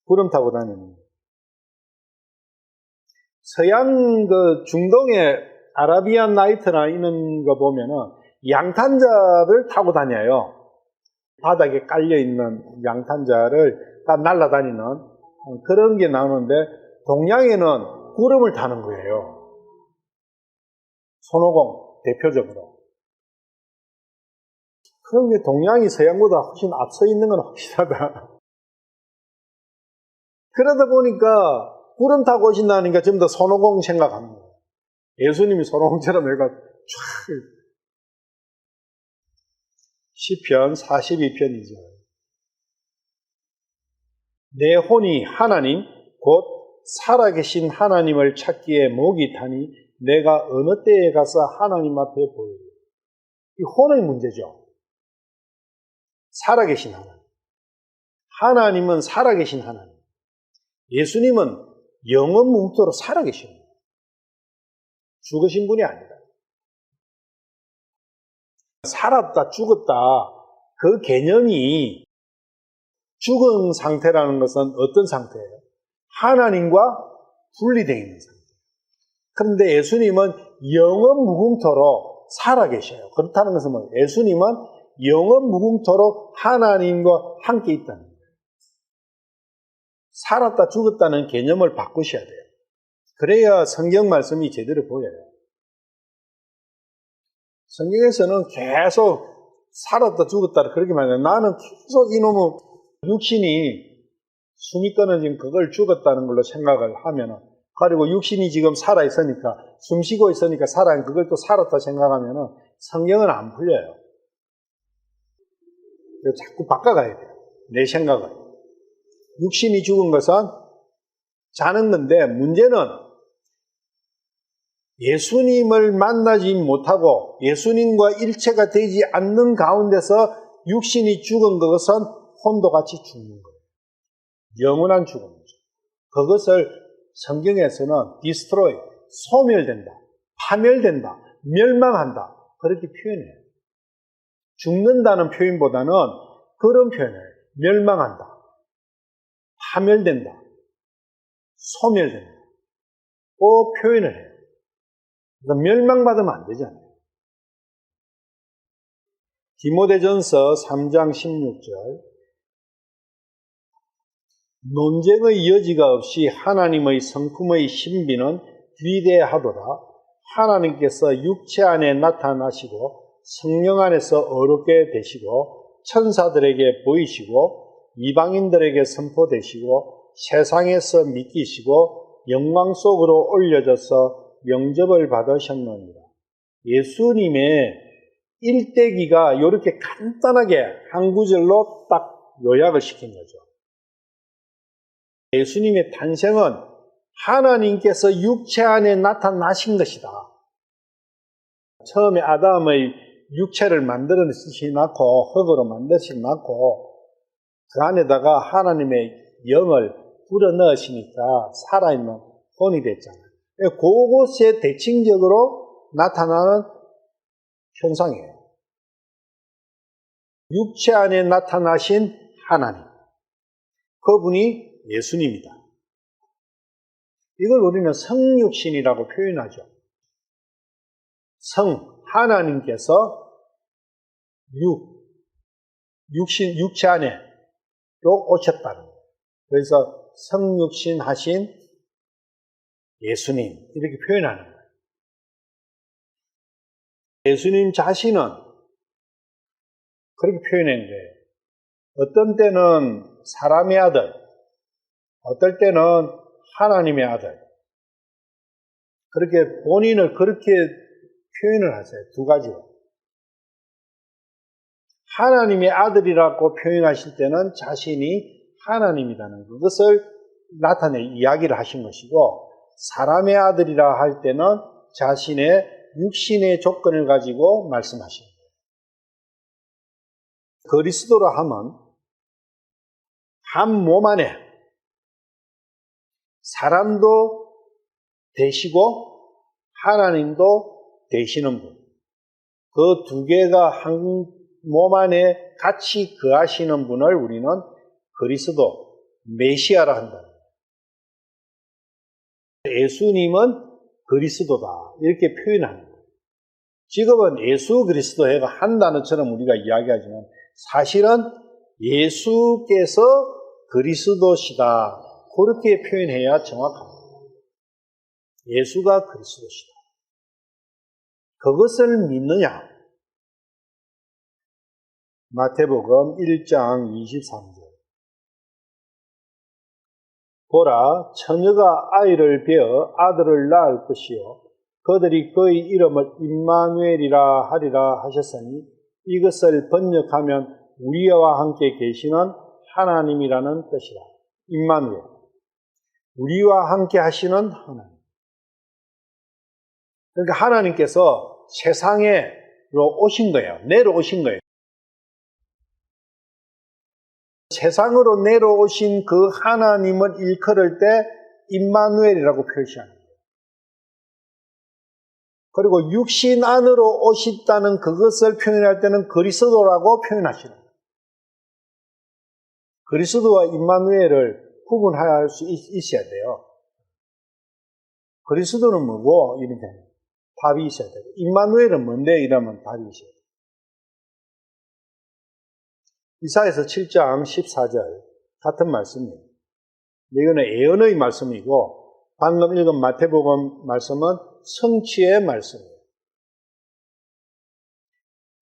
구름 타고 다니는. 서양 그 중동의 아라비안 나이트나 이런 거 보면은 양탄자를 타고 다녀요. 바닥에 깔려있는 양탄자를 다 날아다니는 그런 게 나오는데 동양에는 구름을 타는 거예요. 손오공 대표적으로. 그런 게 동양이 서양보다 훨씬 앞서 있는 건 확실하다. 그러다 보니까 구름 타고 오신다니까 전부 다 손오공 생각하는 거예요. 예수님이 손오공처럼 해가 쫙. 시편 42편이죠. 내 혼이 하나님 곧 살아계신 하나님을 찾기에 목이 타니 내가 어느 때에 가서 하나님 앞에 보이리. 이 혼의 문제죠. 살아계신 하나님. 하나님은 살아계신 하나님. 예수님은 영원 무궁토록 살아계신 거예요. 죽으신 분이 아니다. 살았다, 죽었다, 그 개념이 죽은 상태라는 것은 어떤 상태예요? 하나님과 분리되어 있는 상태. 그런데 예수님은 영원 무궁토록 살아계셔요. 그렇다는 것은 뭐예요? 예수님은 영원 무궁토록 하나님과 함께 있다는 거예요. 살았다, 죽었다는 개념을 바꾸셔야 돼요. 그래야 성경 말씀이 제대로 보여요. 성경에서는 계속 살았다 죽었다 그렇게 말해요. 나는 계속 이놈의 육신이 숨이 끊어진 그걸 죽었다는 걸로 생각을 하면은, 그리고 육신이 지금 살아있으니까, 숨 쉬고 있으니까 살아있는 그걸 또 살았다 생각하면은 성경은 안 풀려요. 그래서 자꾸 바꿔가야 돼요. 내 생각을. 육신이 죽은 것은 자는 건데 문제는 예수님을 만나지 못하고 예수님과 일체가 되지 않는 가운데서 육신이 죽은 것은 혼도같이 죽는 거예요. 영원한 죽음이죠. 그것을 성경에서는 destroy, 소멸된다, 파멸된다, 멸망한다 그렇게 표현해요. 죽는다는 표현보다는 그런 표현을 멸망한다, 파멸된다, 소멸된다 그 표현을 해요. 그래서 멸망받으면 안 되잖아요. 디모데전서 3장 16절 논쟁의 여지가 없이 하나님의 성품의 신비는 위대하도다. 하나님께서 육체 안에 나타나시고 성령 안에서 어렵게 되시고 천사들에게 보이시고 이방인들에게 선포되시고 세상에서 믿기시고 영광 속으로 올려져서 영접을 받으셨느니라. 예수님의 일대기가 이렇게 간단하게 한 구절로 딱 요약을 시킨 거죠. 예수님의 탄생은 하나님께서 육체 안에 나타나신 것이다. 처음에 아담의 육체를 만들어내시 낳고 흙으로 만드시 낳고 그 안에다가 하나님의 영을 불어넣으시니까 살아있는 혼이 됐잖아요. 그것에 대칭적으로 나타나는 현상이에요. 육체 안에 나타나신 하나님. 그분이 예수님이다. 이걸 우리는 성육신이라고 표현하죠. 하나님께서 육체 안에 오셨다는 거예요. 그래서 성육신 하신 예수님, 이렇게 표현하는 거예요. 예수님 자신은 그렇게 표현한 거예요. 어떤 때는 사람의 아들, 어떨 때는 하나님의 아들. 그렇게 본인을 그렇게 표현을 하세요. 두 가지로. 하나님의 아들이라고 표현하실 때는 자신이 하나님이라는 그것을 나타내 이야기를 하신 것이고, 사람의 아들이라 할 때는 자신의 육신의 조건을 가지고 말씀하신 거예요. 그리스도라 하면 한 몸 안에 사람도 되시고 하나님도 되시는 분, 그 두 개가 한 몸 안에 같이 거하시는 분을 우리는 그리스도, 메시아라 한다. 예수님은 그리스도다, 이렇게 표현하는 거예요. 지금은 예수 그리스도가 한 단어처럼 우리가 이야기하지만 사실은 예수께서 그리스도시다, 그렇게 표현해야 정확합니다. 예수가 그리스도시다. 그것을 믿느냐? 마태복음 1장 23절. 보라, 처녀가 아이를 베어 아들을 낳을 것이요 그들이 그의 이름을 임마누엘이라 하리라 하셨으니, 이것을 번역하면 우리와 함께 계시는 하나님이라는 뜻이라. 임마누엘, 우리와 함께 하시는 하나님. 그러니까 하나님께서 세상에로 오신 거예요. 내려오신 거예요. 세상으로 내려오신 그 하나님을 일컬을 때 임마누엘이라고 표시하는 거예요. 그리고 육신 안으로 오셨다는 그것을 표현할 때는 그리스도라고 표현하시는 거예요. 그리스도와 임마누엘을 구분할 수 있어야 돼요. 그리스도는 뭐고? 이렇게 답이 있어야 돼요. 임마누엘은 뭔데? 이러면 답이 있어야 돼요. 이사야서 7장 14절 같은 말씀이에요. 이거는 예언의 말씀이고, 방금 읽은 마태복음 말씀은 성취의 말씀이에요.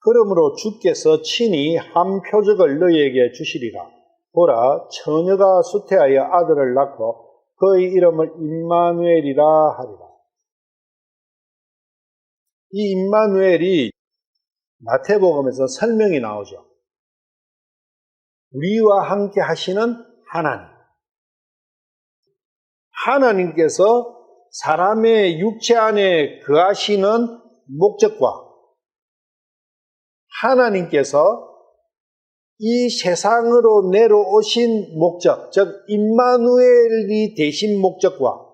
그러므로 주께서 친히 한 표적을 너희에게 주시리라. 보라, 처녀가 수태하여 아들을 낳고 그의 이름을 임마누엘이라 하리라. 이 임마누엘이 마태복음에서 설명이 나오죠. 우리와 함께 하시는 하나님. 하나님께서 사람의 육체 안에 거하시는 목적과 하나님께서 이 세상으로 내려오신 목적, 즉 임마누엘이 되신 목적과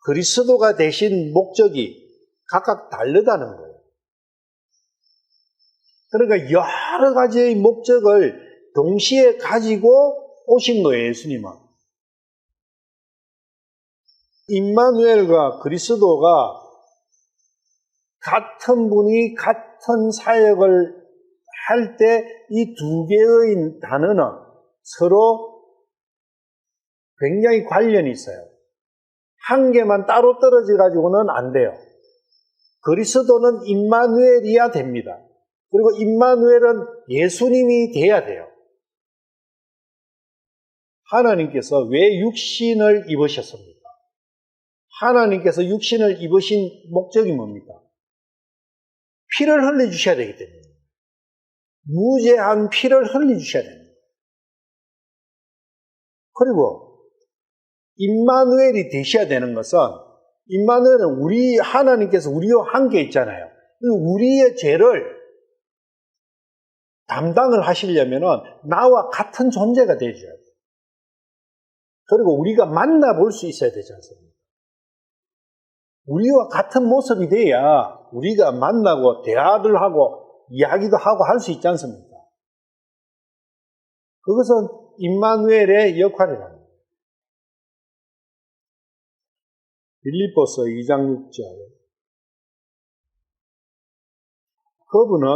그리스도가 되신 목적이 각각 다르다는 거예요. 그러니까 여러 가지의 목적을 동시에 가지고 오신 거예요, 예수님은. 임마누엘과 그리스도가 같은 분이 같은 사역을 할 때 이 두 개의 단어는 서로 굉장히 관련이 있어요. 한 개만 따로 떨어져 가지고는 안 돼요. 그리스도는 임마누엘이어야 됩니다. 그리고 임마누엘은 예수님이 돼야 돼요. 하나님께서 왜 육신을 입으셨습니까? 하나님께서 육신을 입으신 목적이 뭡니까? 피를 흘려주셔야 되기 때문에. 무죄한 피를 흘려주셔야 됩니다. 그리고 임마누엘이 되셔야 되는 것은, 임마누엘은 하나님께서 우리와 함께 있잖아요. 우리의 죄를 담당을 하시려면 나와 같은 존재가 되어줘야 돼요. 그리고 우리가 만나볼 수 있어야 되지 않습니까? 우리와 같은 모습이 돼야 우리가 만나고 대화를 하고 이야기도 하고 할 수 있지 않습니까? 그것은 임마누엘의 역할이라는 거예요. 빌립보서 2장 6절. 그분은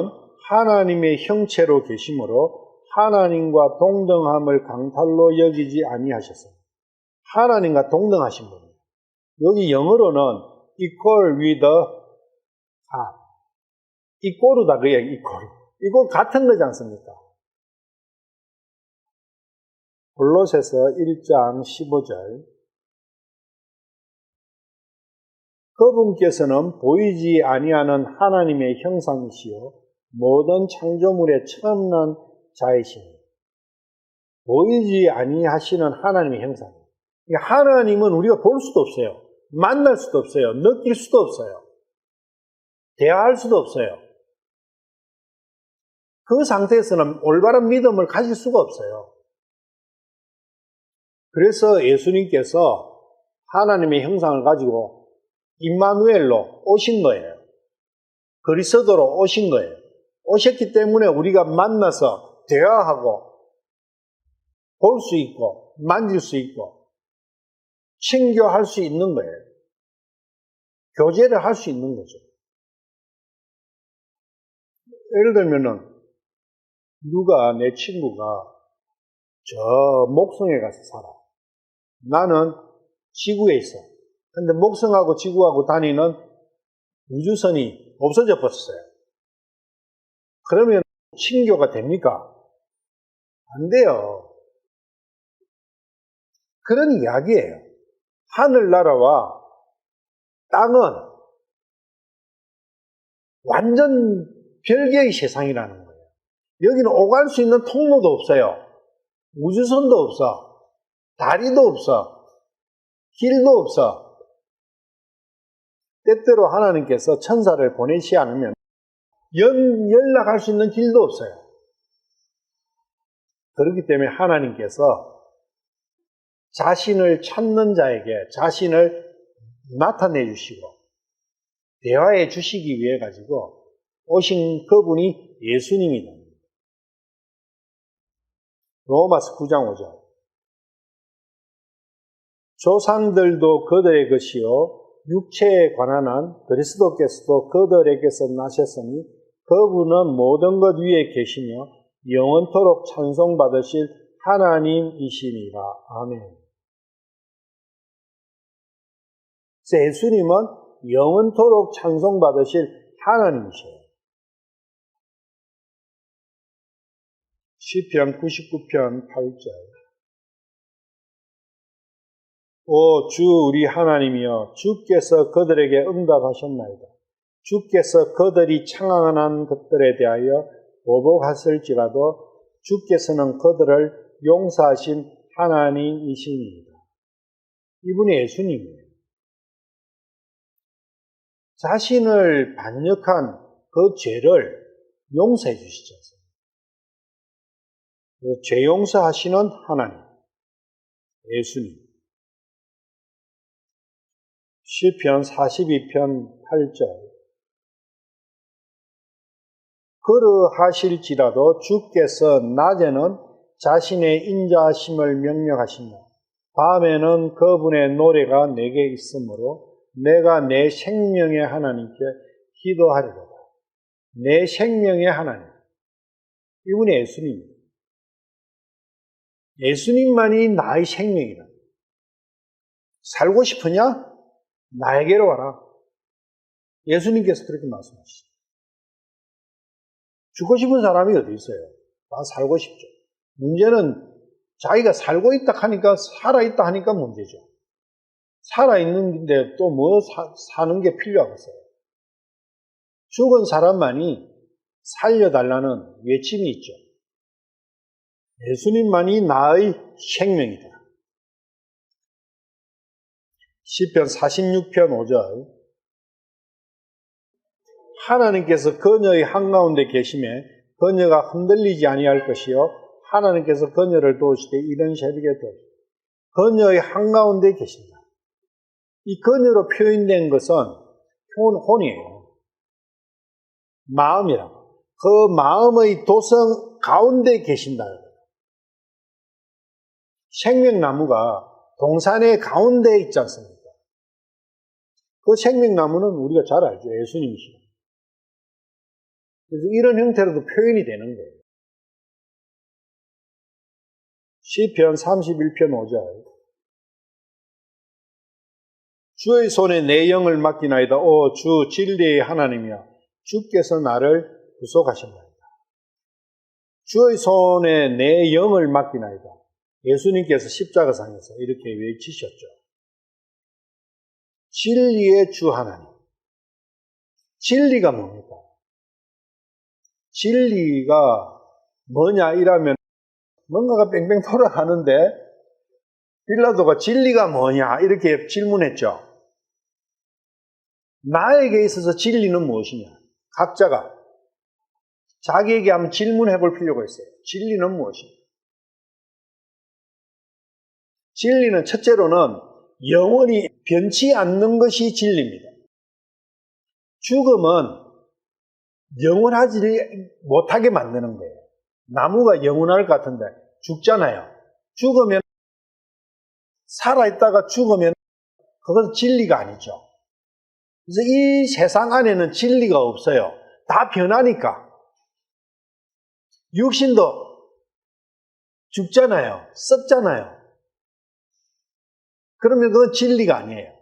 하나님의 형체로 계시므로 하나님과 동등함을 강탈로 여기지 아니하셨습니다. 하나님과 동등하신 분이에요. 여기 영어로는 equal with God. equal이다 그래요. 이거 같은 거지 않습니까? 골로새서 1장 15절. 그분께서는 보이지 아니하는 하나님의 형상이시요 모든 창조물의 처음난 자이시니 보이지 아니하시는 하나님의 형상. 그러니까 하나님은 우리가 볼 수도 없어요. 만날 수도 없어요. 느낄 수도 없어요. 대화할 수도 없어요. 그 상태에서는 올바른 믿음을 가질 수가 없어요. 그래서 예수님께서 하나님의 형상을 가지고 임마누엘로 오신 거예요. 그리스도로 오신 거예요. 오셨기 때문에 우리가 만나서 대화하고 볼 수 있고 만질 수 있고 친교할 수 있는 거예요. 교제를 할 수 있는 거죠. 예를 들면은 내 친구가 저 목성에 가서 살아. 나는 지구에 있어. 근데 목성하고 지구하고 다니는 우주선이 없어져 버렸어요. 그러면 친교가 됩니까? 안 돼요. 그런 이야기예요. 하늘나라와 땅은 완전 별개의 세상이라는 거예요. 여기는 오갈 수 있는 통로도 없어요. 우주선도 없어. 다리도 없어. 길도 없어. 때때로 하나님께서 천사를 보내시 않으면 연락할 수 있는 길도 없어요. 그렇기 때문에 하나님께서 자신을 찾는 자에게 자신을 나타내 주시고 대화해 주시기 위해 가지고 오신 그분이 예수님이 됩니다. 로마서 9장 5절. 조상들도 그들의 것이요 육체에 관한 한 그리스도께서도 그들에게서 나셨으니 그분은 모든 것 위에 계시며 영원토록 찬송받으실 하나님이시니라. 아멘. 예수님은 영원토록 찬송받으실 하나님이셔요. 시편 99편 8절. 오 주 우리 하나님이여 주께서 그들에게 응답하셨나이다. 주께서 그들이 창항한 것들에 대하여 보복하실지라도 주께서는 그들을 용서하신 하나님이시니이다. 이분이 예수님이에요. 자신을 반역한 그 죄를 용서해 주시죠. 죄 용서하시는 하나님, 예수님. 시편 42편 8절. 그러하실지라도 주께서 낮에는 자신의 인자하심을 명령하시며 밤에는 그분의 노래가 내게 있으므로 내가 내 생명의 하나님께 기도하리로다. 내 생명의 하나님. 이분이 예수님입니다. 예수님만이 나의 생명이다. 살고 싶으냐? 나에게로 와라. 예수님께서 그렇게 말씀하시죠. 죽고 싶은 사람이 어디 있어요? 다 살고 싶죠. 문제는 자기가 살고 있다 하니까, 살아있다 하니까 문제죠. 살아있는데 또 뭐 사는 게 필요하겠어요? 죽은 사람만이 살려달라는 외침이 있죠. 예수님만이 나의 생명이다. 시편 46편 5절. 하나님께서 그녀의 한가운데 계심에 그녀가 흔들리지 아니할 것이요 하나님께서 그녀를 도우시되 이른 새벽에 도우시되. 그녀의 한가운데 계신다. 이 그녀로 표현된 것은 혼이에요. 마음이라고. 그 마음의 도성 가운데 계신다. 생명나무가 동산의 가운데 있지 않습니까? 그 생명나무는 우리가 잘 알죠. 예수님이시죠. 그래서 이런 형태로도 표현이 되는 거예요. 시편 31편 5절. 주의 손에 내 영을 맡기나이다. 오 주 진리의 하나님이여, 주께서 나를 구속하신다이다. 주의 손에 내 영을 맡기나이다. 예수님께서 십자가상에서 이렇게 외치셨죠. 진리의 주 하나님. 진리가 뭡니까? 진리가 뭐냐 이라면 뭔가가 뺑뺑 돌아가는데 빌라도가 진리가 뭐냐 이렇게 질문했죠. 나에게 있어서 진리는 무엇이냐? 각자가 자기에게 한번 질문해 볼 필요가 있어요. 진리는 무엇이냐? 진리는 첫째로는 영원히 변치 않는 것이 진리입니다. 죽음은 영원하지 못하게 만드는 거예요. 나무가 영원할 것 같은데 죽잖아요. 죽으면, 살아있다가 죽으면 그것은 진리가 아니죠. 그래서 이 세상 안에는 진리가 없어요. 다 변하니까. 육신도 죽잖아요. 썩잖아요. 그러면 그건 진리가 아니에요.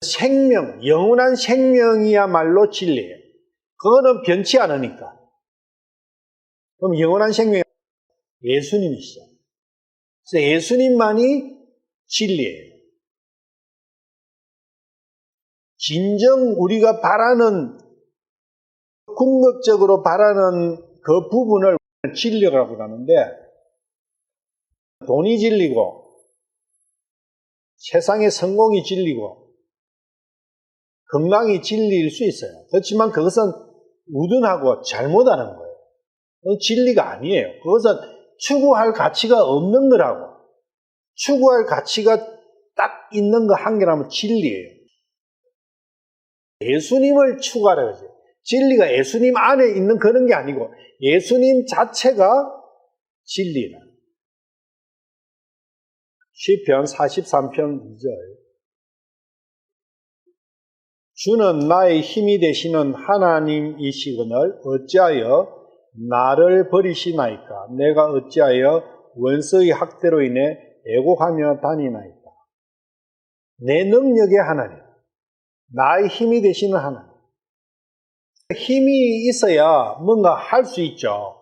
생명, 영원한 생명이야말로 진리예요. 그거는 변치 않으니까. 그럼 영원한 생명이 예수님이시죠. 그래서 예수님만이 진리예요. 진정 우리가 바라는, 궁극적으로 바라는 그 부분을 진리라고 하는데, 돈이 진리고 세상의 성공이 진리고 건강이 진리일 수 있어요. 그렇지만 그것은 우둔하고 잘못하는 거예요. 그건 진리가 아니에요. 그것은 추구할 가치가 없는 거라고. 추구할 가치가 딱 있는 거 한 개라면 진리예요. 예수님을 추구하라 그러죠. 진리가 예수님 안에 있는 그런 게 아니고 예수님 자체가 진리라. 시편 43편 2절. 주는 나의 힘이 되시는 하나님이시거늘 어찌하여 나를 버리시나이까? 내가 어찌하여 원수의 학대로 인해 애곡하며 다니나이까? 내 능력의 하나님, 나의 힘이 되시는 하나님. 힘이 있어야 뭔가 할 수 있죠.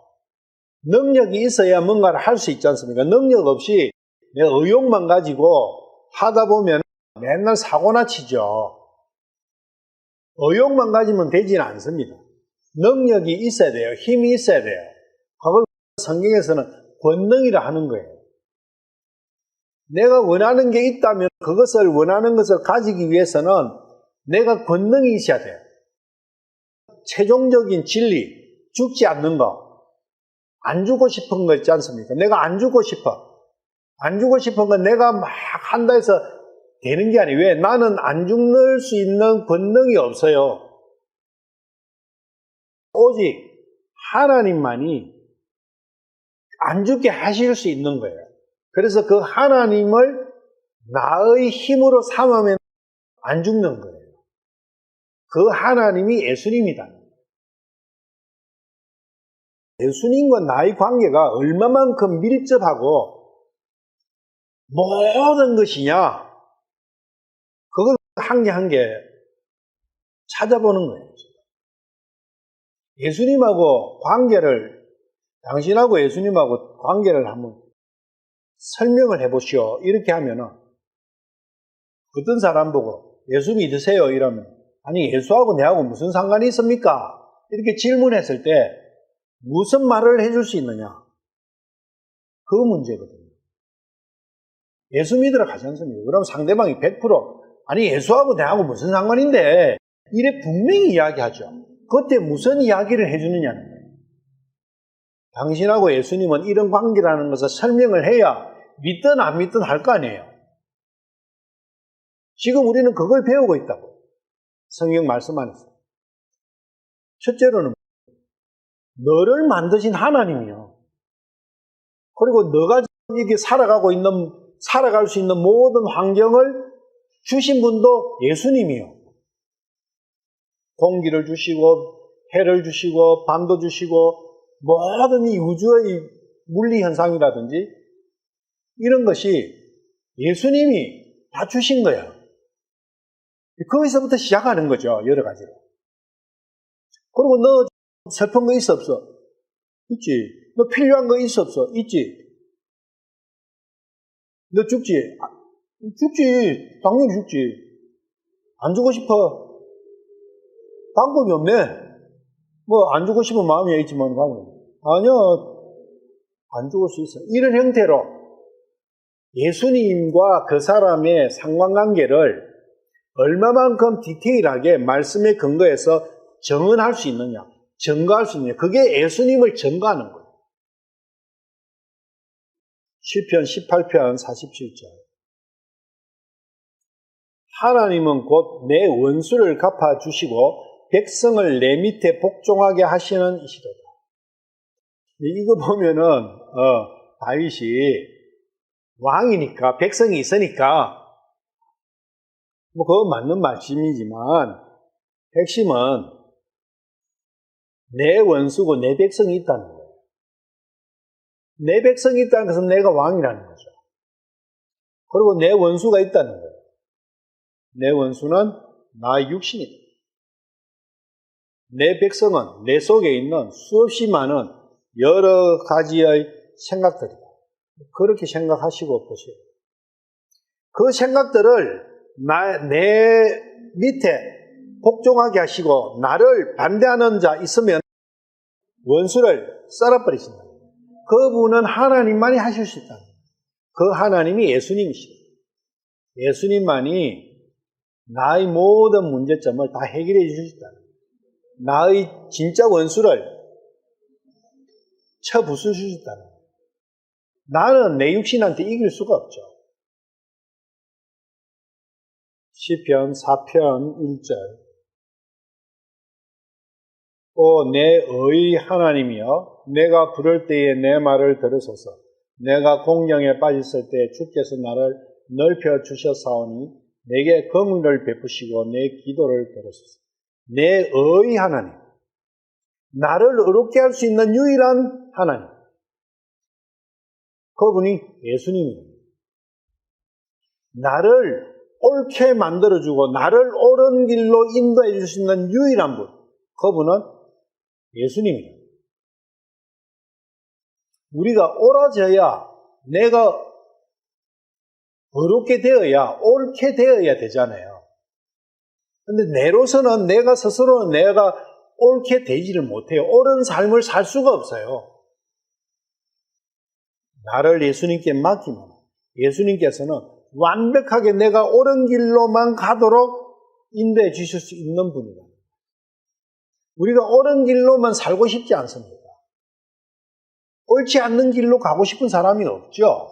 능력이 있어야 뭔가를 할 수 있지 않습니까? 능력 없이 내 의욕만 가지고 하다 보면 맨날 사고나 치죠. 의욕만 가지면 되지는 않습니다. 능력이 있어야 돼요. 힘이 있어야 돼요. 그걸 성경에서는 권능이라 하는 거예요. 내가 원하는 게 있다면 그것을 원하는 것을 가지기 위해서는 내가 권능이 있어야 돼요. 최종적인 진리, 죽지 않는 거, 안 죽고 싶은 거 있지 않습니까? 내가 안 죽고 싶어. 안 죽고 싶은 건 내가 막 한다 해서 되는 게 아니에요. 왜? 나는 안 죽을 수 있는 권능이 없어요. 오직 하나님만이 안 죽게 하실 수 있는 거예요. 그래서 그 하나님을 나의 힘으로 삼으면 안 죽는 거예요. 그 하나님이 예수님이다. 예수님과 나의 관계가 얼마만큼 밀접하고 모든 것이냐, 그걸 한 개 한 개 찾아보는 거예요. 예수님하고 관계를, 당신하고 예수님하고 관계를 한번 설명을 해보시오. 이렇게 하면은 어떤 사람 보고 예수 믿으세요 이러면, 아니 예수하고 내하고 무슨 상관이 있습니까? 이렇게 질문했을 때 무슨 말을 해줄 수 있느냐? 그 문제거든요. 예수 믿으러 가지 않습니까? 그럼 상대방이 100% 아니 예수하고 내하고 무슨 상관인데 이래 분명히 이야기하죠. 그때 무슨 이야기를 해주느냐는 거예요. 당신하고 예수님은 이런 관계라는 것을 설명을 해야 믿든 안 믿든 할 거 아니에요. 지금 우리는 그걸 배우고 있다고. 성경 말씀 안에서. 첫째로는 너를 만드신 하나님이요. 그리고 너가 이렇게 살아갈 수 있는 모든 환경을 주신 분도 예수님이요. 공기를 주시고 해를 주시고 밤도 주시고 모든 이 우주의 물리 현상이라든지 이런 것이 예수님이 다 주신 거야. 거기서부터 시작하는 거죠. 여러 가지로. 그리고 너 슬픈 거 있어 없어? 있지. 너 필요한 거 있어 없어? 있지. 너 죽지? 죽지. 당연히 죽지. 안 주고 싶어? 방법이 없네. 뭐 안 주고 싶은 마음이 있지만 아니야. 안 죽을 수 있어. 이런 형태로 예수님과 그 사람의 상관관계를 얼마만큼 디테일하게 말씀에 근거해서 정언할 수 있느냐, 증거할 수 있느냐. 그게 예수님을 증거하는 거예요. 시편 18편 47절. 하나님은 곧 내 원수를 갚아주시고 백성을 내 밑에 복종하게 하시는 이시도다. 이거 보면은 다윗이 왕이니까 백성이 있으니까 뭐 그건 맞는 말씀이지만 핵심은 내 원수고 내 백성이 있다는 거예요. 내 백성이 있다는 것은 내가 왕이라는 거죠. 그리고 내 원수가 있다는 거예요. 내 원수는 나의 육신이다. 내 백성은 내 속에 있는 수없이 많은 여러 가지의 생각들이다. 그렇게 생각하시고 보세요. 그 생각들을 내 밑에 복종하게 하시고 나를 반대하는 자 있으면 원수를 썰어버리신다. 그분은 하나님만이 하실 수 있다. 그 하나님이 예수님이시다. 예수님만이 나의 모든 문제점을 다 해결해 주실 수 있다. 나의 진짜 원수를 쳐부수실 수 있다. 나는 내 육신한테 이길 수가 없죠. 시편 4편 1절. 오 내 의의 하나님이여 내가 부를 때에 내 말을 들으소서. 내가 공경에 빠졌을 때 주께서 나를 넓혀 주셨사오니 내게 긍휼을 베푸시고 내 기도를 들으소서. 내 의의 하나님, 나를 의롭게 할 수 있는 유일한 하나님, 그분이 예수님입니다. 나를 옳게 만들어주고 나를 옳은 길로 인도해 줄 수 있는 유일한 분, 그분은 예수님입니다. 우리가 옳아져야, 내가 의롭게 되어야, 옳게 되어야 되잖아요. 근데 내로서는 내가 스스로는 내가 옳게 되지를 못해요. 옳은 삶을 살 수가 없어요. 나를 예수님께 맡기면 예수님께서는 완벽하게 내가 옳은 길로만 가도록 인도해 주실 수 있는 분이다. 우리가 옳은 길로만 살고 싶지 않습니다. 옳지 않는 길로 가고 싶은 사람이 없죠.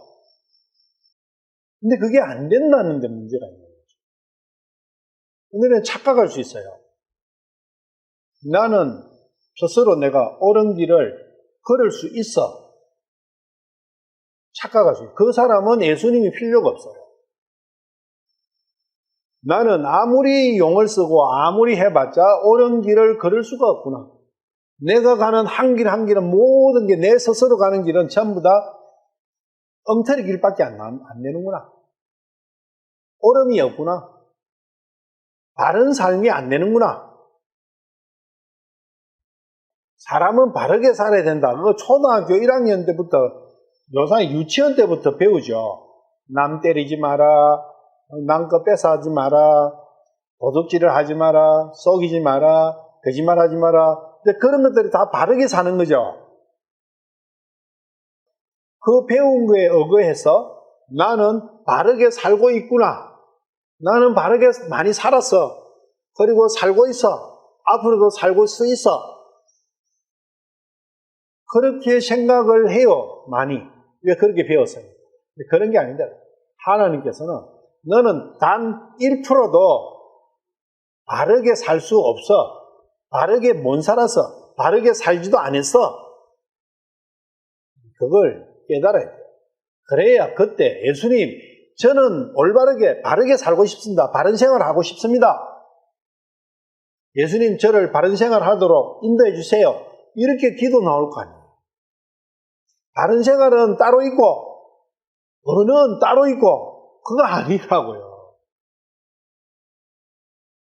근데 그게 안 된다는 데 문제가 있는 거죠. 오늘은 착각할 수 있어요. 나는 스스로 내가 옳은 길을 걸을 수 있어. 착각할 수 있어요. 그 사람은 예수님이 필요가 없어요. 나는 아무리 용을 쓰고 아무리 해봤자 옳은 길을 걸을 수가 없구나. 내가 가는 한 길 한 길은 모든 게 내 스스로 가는 길은 전부 다 엉터리 길밖에 안 되는구나. 옳음이 없구나. 바른 삶이 안 되는구나. 사람은 바르게 살아야 된다. 그거 초등학교 1학년 때부터, 요새 유치원 때부터 배우죠. 남 때리지 마라, 남 거 뺏어하지 마라, 도둑질을 하지 마라, 속이지 마라, 거짓말하지 마라. 근데 그런 것들이 다 바르게 사는 거죠. 그 배운 거에 의거해서 나는 바르게 살고 있구나. 나는 바르게 많이 살았어. 그리고 살고 있어. 앞으로도 살고 수 있어. 그렇게 생각을 해요, 많이. 왜 그렇게 배웠어요? 그런 게 아닌데, 하나님께서는 너는 단 1%도 바르게 살 수 없어. 바르게 못 살았어. 바르게 살지도 않았어. 그걸 깨달아야 돼요. 그래야 그때 예수님, 저는 올바르게, 바르게 살고 싶습니다. 바른 생활을 하고 싶습니다. 예수님 저를 바른 생활 하도록 인도해 주세요. 이렇게 기도 나올 거 아니에요. 바른 생활은 따로 있고 어는 따로 있고 그거 아니라고요.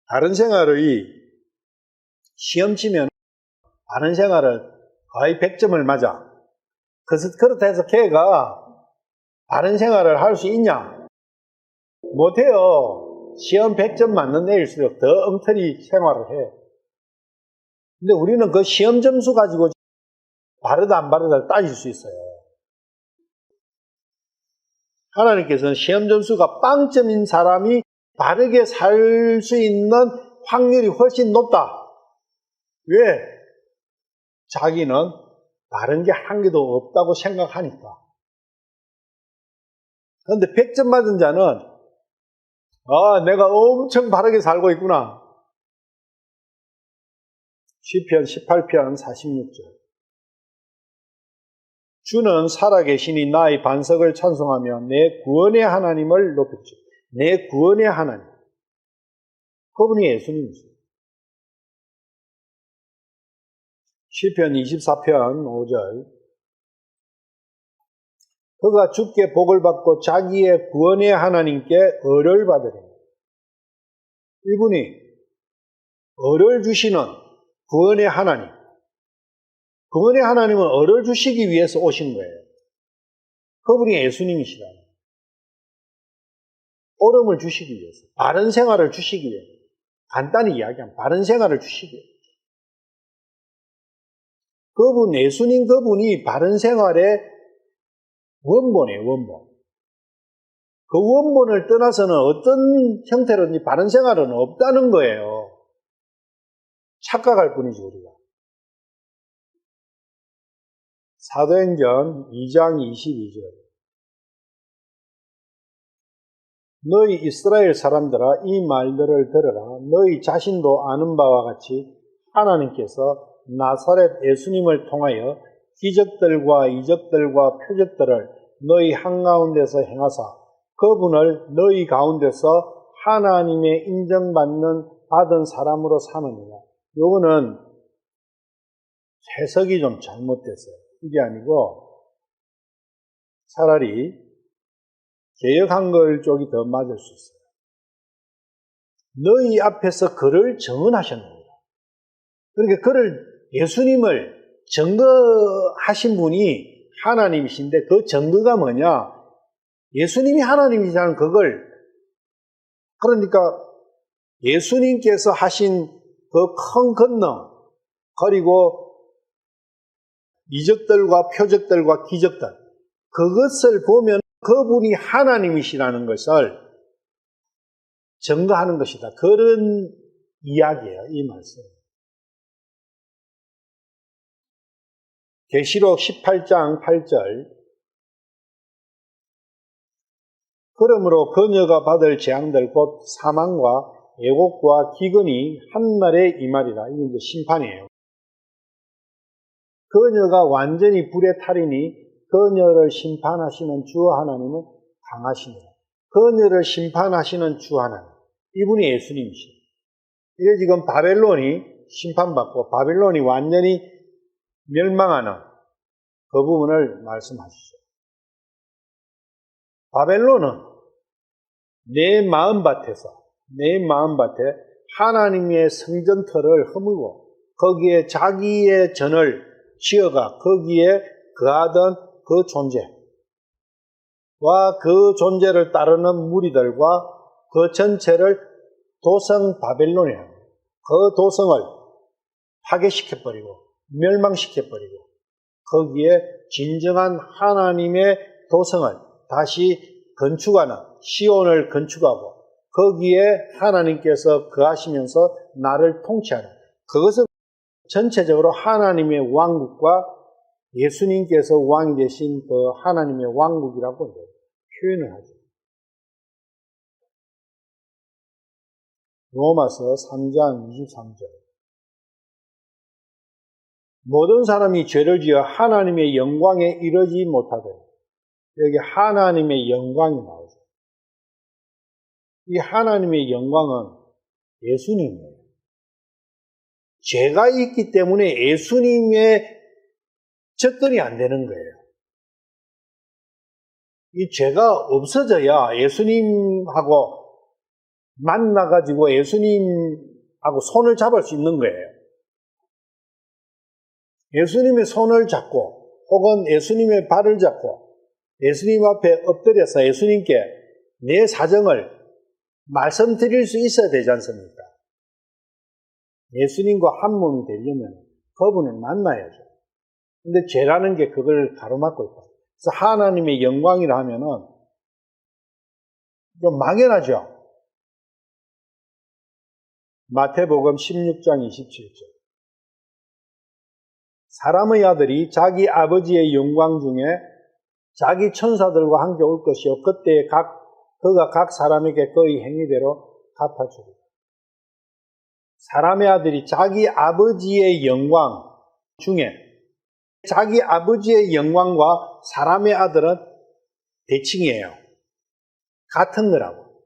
바른 생활의 시험 치면 바른 생활을 거의 100점을 맞아. 그렇다 해서 걔가 바른 생활을 할 수 있냐? 못해요. 시험 100점 맞는 애일수록 더 엉터리 생활을 해. 근데 우리는 그 시험 점수 가지고 바르다 안 바르다를 따질 수 있어요. 하나님께서는 시험 점수가 빵점인 사람이 바르게 살 수 있는 확률이 훨씬 높다. 왜? 자기는 바른 게 한 개도 없다고 생각하니까. 그런데 100점 맞은 자는 내가 엄청 바르게 살고 있구나. 시편 18편 46절. 주는 살아계시니 나의 반석을 찬송하며 내 구원의 하나님을 높였죠. 내 구원의 하나님. 그분이 예수님이세요. 시편 24편 5절. 그가 주께 복을 받고 자기의 구원의 하나님께 의를 받으리니. 이분이 의를 주시는 구원의 하나님. 구원의 하나님은 의를 주시기 위해서 오신 거예요. 그분이 예수님이시다. 옳음을 주시기 위해서, 바른 생활을 주시기 위해서, 간단히 이야기하면 바른 생활을 주시기 위해서. 그분, 예수님 그분이 바른 생활의 원본이에요, 원본. 그 원본을 떠나서는 어떤 형태로든지 바른 생활은 없다는 거예요. 착각할 뿐이지, 우리가. 사도행전 2장 22절. 너희 이스라엘 사람들아 이 말들을 들으라. 너희 자신도 아는 바와 같이 하나님께서 나사렛 예수님을 통하여 기적들과 이적들과 표적들을 너희 한가운데서 행하사 그분을 너희 가운데서 하나님의 인정받는 받은 사람으로 삼으니라. 요거는 해석이 좀 잘못됐어요. 이게 아니고 차라리 개역 한글 쪽이 더 맞을 수 있어요. 너희 앞에서 그를 증언하셨느니라. 그러니까 그를 예수님을 증거하신 분이 하나님이신데 그 증거가 뭐냐? 예수님이 하나님이라는 그걸 그러니까 예수님께서 하신 그 큰 권능 그리고 이적들과 표적들과 기적들 그것을 보면 그분이 하나님이시라는 것을 증거하는 것이다. 그런 이야기예요. 이 말씀. 계시록 18장 8절. 그러므로 그녀가 받을 재앙들 곧 사망과 애곡과 기근이 한날에 임하리라. 이게 이제 심판이에요. 그녀가 완전히 불에 타리니 그녀를 심판하시는 주 하나님은 강하시니라. 그녀를 심판하시는 주 하나님. 이분이 예수님이시죠. 이게 지금 바벨론이 심판받고 바벨론이 완전히 멸망하는 그 부분을 말씀하시죠. 바벨론은 내 마음밭에 하나님의 성전터를 허물고 거기에 자기의 전을 지어가 거기에 거하던 그 존재와 그 존재를 따르는 무리들과 그 전체를 도성 바벨론이라고 그 도성을 파괴시켜버리고 멸망시켜버리고 거기에 진정한 하나님의 도성을 다시 건축하는 시온을 건축하고 거기에 하나님께서 거하시면서 나를 통치하는 그것은 전체적으로 하나님의 왕국과 예수님께서 왕이 되신 그 하나님의 왕국이라고 표현을 하죠. 로마서 3장 23절. 모든 사람이 죄를 지어 하나님의 영광에 이르지 못하되 여기 하나님의 영광이 나오죠. 이 하나님의 영광은 예수님이에요. 죄가 있기 때문에 예수님의 접근이 안 되는 거예요. 이 죄가 없어져야 예수님하고 만나가지고 예수님하고 손을 잡을 수 있는 거예요. 예수님의 손을 잡고 혹은 예수님의 발을 잡고 예수님 앞에 엎드려서 예수님께 내 사정을 말씀드릴 수 있어야 되지 않습니까? 예수님과 한 몸이 되려면 그분을 만나야죠. 근데 죄라는 게 그걸 가로막고 있다. 그래서 하나님의 영광이라 하면은 좀 막연하죠. 마태복음 16장 27절. 사람의 아들이 자기 아버지의 영광 중에 자기 천사들과 함께 올 것이요 그때 그가 각 사람에게 그의 행위대로 갚아주리라. 사람의 아들이 자기 아버지의 영광 중에 자기 아버지의 영광과 사람의 아들은 대칭이에요. 같은 거라고.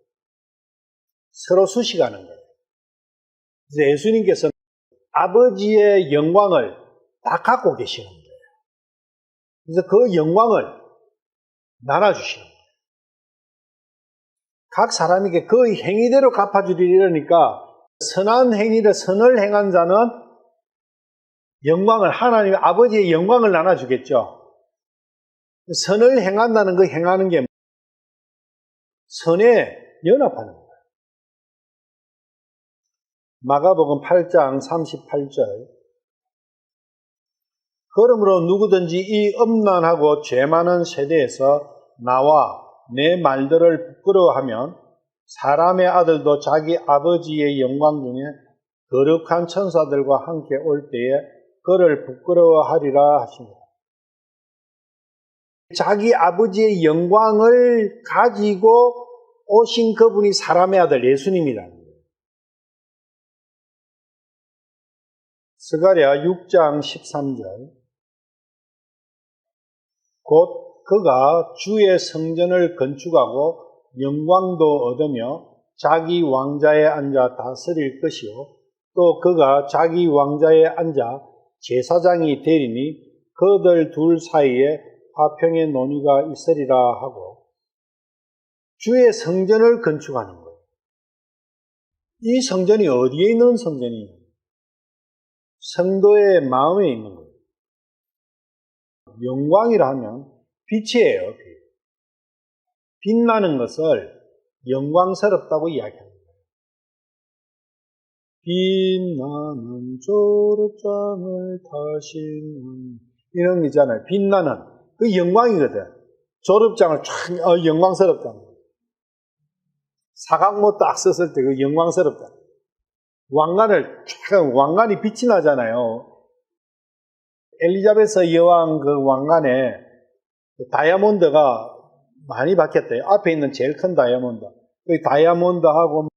서로 수식하는 거예요. 그래서 예수님께서는 아버지의 영광을 다 갖고 계시는 거예요. 그래서 그 영광을 나눠주시는 거예요. 각 사람에게 그의 행위대로 갚아주리라니까 선한 행위를 선을 행한 자는 영광을 하나님의 아버지의 영광을 나눠주겠죠. 선을 행한다는 그 행하는 게 선에 연합하는 거예요. 마가복음 8장 38절. 그러므로 누구든지 이 음란하고 죄 많은 세대에서 나와 내 말들을 부끄러워하면 사람의 아들도 자기 아버지의 영광 중에 거룩한 천사들과 함께 올 때에 그를 부끄러워하리라 하십니다. 자기 아버지의 영광을 가지고 오신 그분이 사람의 아들 예수님이라는 거예요. 스가랴 6장 13절. 곧 그가 주의 성전을 건축하고 영광도 얻으며 자기 왕자에 앉아 다스릴 것이요 또 그가 자기 왕자에 앉아 제사장이 되리니 그들 둘 사이에 화평의 논의가 있으리라 하고 주의 성전을 건축하는 거예요. 이 성전이 어디에 있는 성전이에요? 성도의 마음에 있는 거예요. 영광이라 하면 빛이에요. 빛나는 것을 영광스럽다고 이야기합니다. 빛나는 졸업장을 타시는 이런 거 있잖아요. 빛나는 그 영광이거든. 졸업장을 쫙 영광스럽다. 사각모 딱 썼을 때 그 영광스럽다. 왕관이 빛이 나잖아요. 엘리자베스 여왕 그 왕관에 다이아몬드가 많이 박혔대요. 앞에 있는 제일 큰 다이아몬드. 그 다이아몬드하고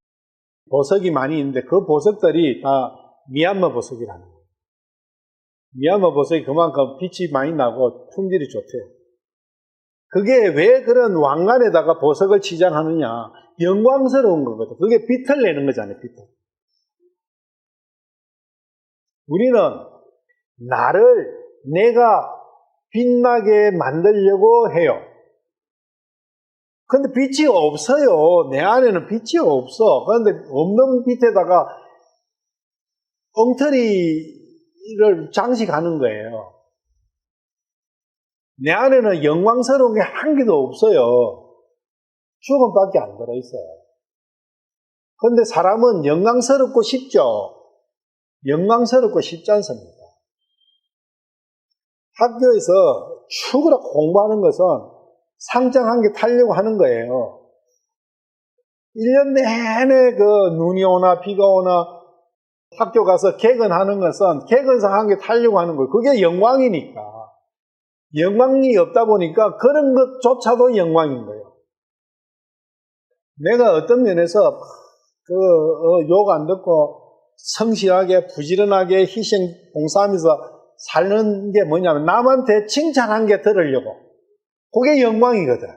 보석이 많이 있는데 그 보석들이 다 미얀마 보석이라는 거예요. 미얀마 보석이 그만큼 빛이 많이 나고 품질이 좋대요. 그게 왜 그런 왕관에다가 보석을 치장하느냐? 영광스러운 거거든. 그게 빛을 내는 거잖아요. 빛을. 우리는 내가 빛나게 만들려고 해요. 근데 빛이 없어요. 내 안에는 빛이 없어. 그런데 없는 빛에다가 엉터리를 장식하는 거예요. 내 안에는 영광스러운 게 한 개도 없어요. 죽음밖에 안 들어있어요. 그런데 사람은 영광스럽고 싶죠. 영광스럽고 싶지 않습니다. 학교에서 죽으라고 공부하는 것은 상장 한 개 타려고 하는 거예요. 1년 내내 그 눈이 오나 비가 오나 학교 가서 개근하는 것은 개근상 한 개 타려고 하는 거예요. 그게 영광이니까. 영광이 없다 보니까 그런 것조차도 영광인 거예요. 내가 어떤 면에서 욕 안 듣고 성실하게 부지런하게 희생 봉사하면서 사는 게 뭐냐면 남한테 칭찬한 게 들으려고. 그게 영광이거든.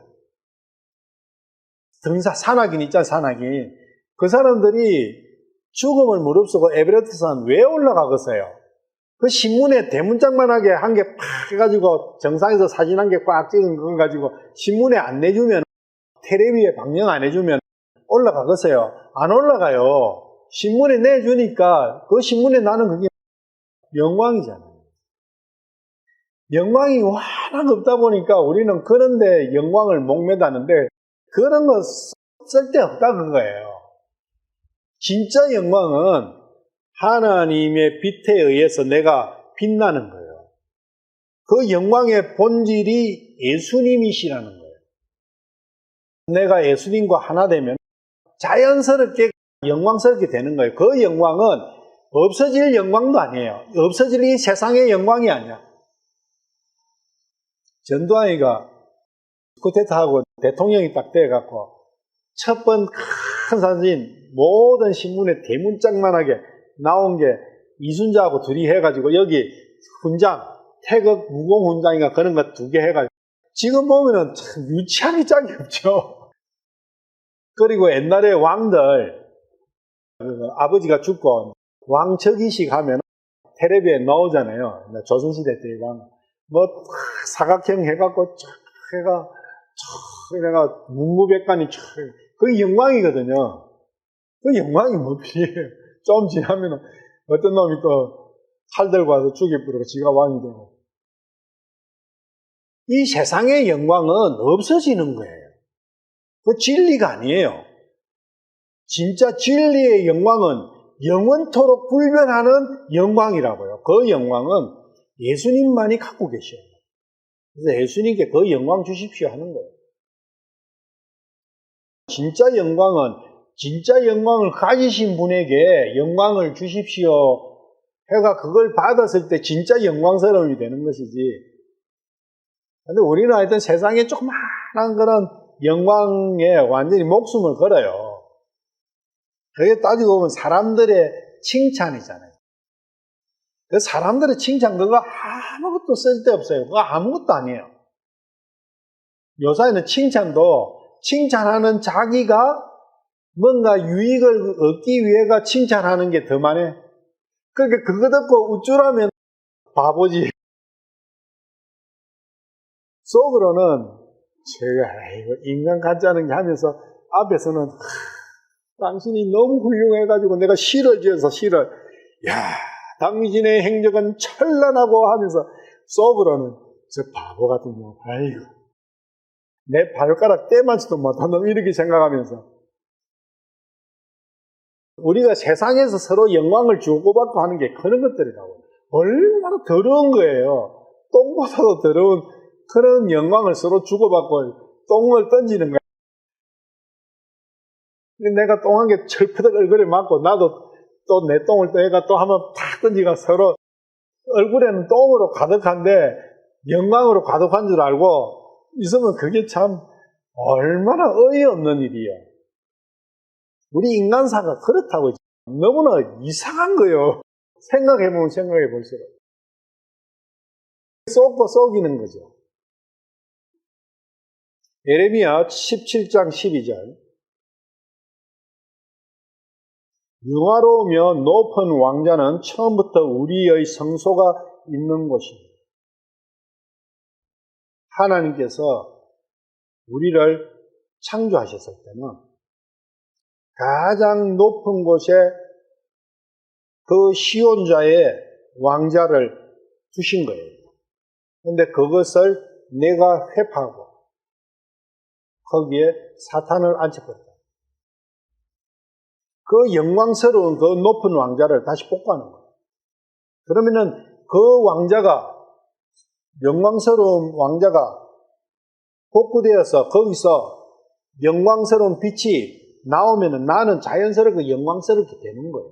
산악인 있잖아, 산악인. 그 사람들이 죽음을 무릅쓰고 에베레스트산 왜 올라가겠어요? 그 신문에 대문짝만하게 한 개 팍 해가지고 정상에서 사진 한 개 꽉 찍은 거 가지고 신문에 안 내주면, 텔레비에 방영 안 해주면 올라가겠어요? 안 올라가요. 신문에 내주니까 그 신문에 나는 그게 영광이잖아요. 영광이 워낙 없다 보니까 우리는 그런데 영광을 목매다는데 그런 거 쓸데없다 그거예요. 진짜 영광은 하나님의 빛에 의해서 내가 빛나는 거예요. 그 영광의 본질이 예수님이시라는 거예요. 내가 예수님과 하나 되면 자연스럽게 영광스럽게 되는 거예요. 그 영광은 없어질 영광도 아니에요. 없어질 이 세상의 영광이 아니야. 전두환이가 쿠데타하고 대통령이 딱 돼갖고 첫 번 큰 사진 모든 신문에 대문짝만하게 나온 게 이순자하고 둘이 해가지고 여기 훈장, 태극 무공 훈장인가 그런 거 2개 해가지고 지금 보면은 참 유치하게 짝이 없죠. 그리고 옛날에 왕들 아버지가 죽고 왕즉위식 하면 텔레비에 나오잖아요. 조선시대 때 왕 뭐 사각형 해갖고 쫙 해가 문무백관이 쫙 그게 영광이거든요. 그 영광이 뭐 필요해요. 좀 지나면 어떤 놈이 또 칼 들고 와서 죽여 부르고 지가 왕이 되고. 이 세상의 영광은 없어지는 거예요. 그 진리가 아니에요. 진짜 진리의 영광은 영원토록 불변하는 영광이라고요. 그 영광은 예수님만이 갖고 계셔요. 그래서 예수님께 그 영광 주십시오 하는 거예요. 진짜 영광은 진짜 영광을 가지신 분에게 영광을 주십시오 해가 그걸 받았을 때 진짜 영광스러움이 되는 것이지. 근데 우리는 하여튼 세상에 조그마한 그런 영광에 완전히 목숨을 걸어요. 그게 따지고 보면 사람들의 칭찬이잖아요. 그 사람들의 칭찬 그거 아무것도 쓸데없어요. 그거 아무것도 아니에요. 요사이는 칭찬도 칭찬하는 자기가 뭔가 유익을 얻기 위해가 칭찬하는 게 더 많아요. 그러니까 그거 듣고 우쭐하면 바보지. 속으로는 제가 인간 같지 않은 게 하면서 앞에서는 당신이 너무 훌륭해가지고 내가 시를 지어서 시를 당신의 행적은 찬란하고 하면서 속으로는 저 바보 같은 놈, 아이고 내 발가락 떼맞지도 못한 놈 이렇게 생각하면서 우리가 세상에서 서로 영광을 주고받고 하는 게 그런 것들이라고. 얼마나 더러운 거예요. 똥보다도 더러운 그런 영광을 서로 주고받고 똥을 던지는 거예요. 내가 똥 한 개 철푸덕 얼굴에 맞고 나도 또 내 똥을 또 얘가 또 한번 탁 던지가 서로 얼굴에는 똥으로 가득한데 영광으로 가득한 줄 알고 있으면 그게 참 얼마나 어이없는 일이야. 우리 인간사가 그렇다고 너무나 이상한 거예요. 생각해보면 생각해볼수록 쏟고 썩이는 거죠. 예레미야 17장 12절 영화로우며 높은 왕자는 처음부터 우리의 성소가 있는 곳입니다. 하나님께서 우리를 창조하셨을 때는 가장 높은 곳에 그 시온자의 왕자를 두신 거예요. 그런데 그것을 내가 회파하고 거기에 사탄을 앉혀버렸다. 그 영광스러운 그 높은 왕자를 다시 복구하는 거예요. 그러면은 그 왕자가, 영광스러운 왕자가 복구되어서 거기서 영광스러운 빛이 나오면은 나는 자연스럽게 영광스럽게 되는 거예요.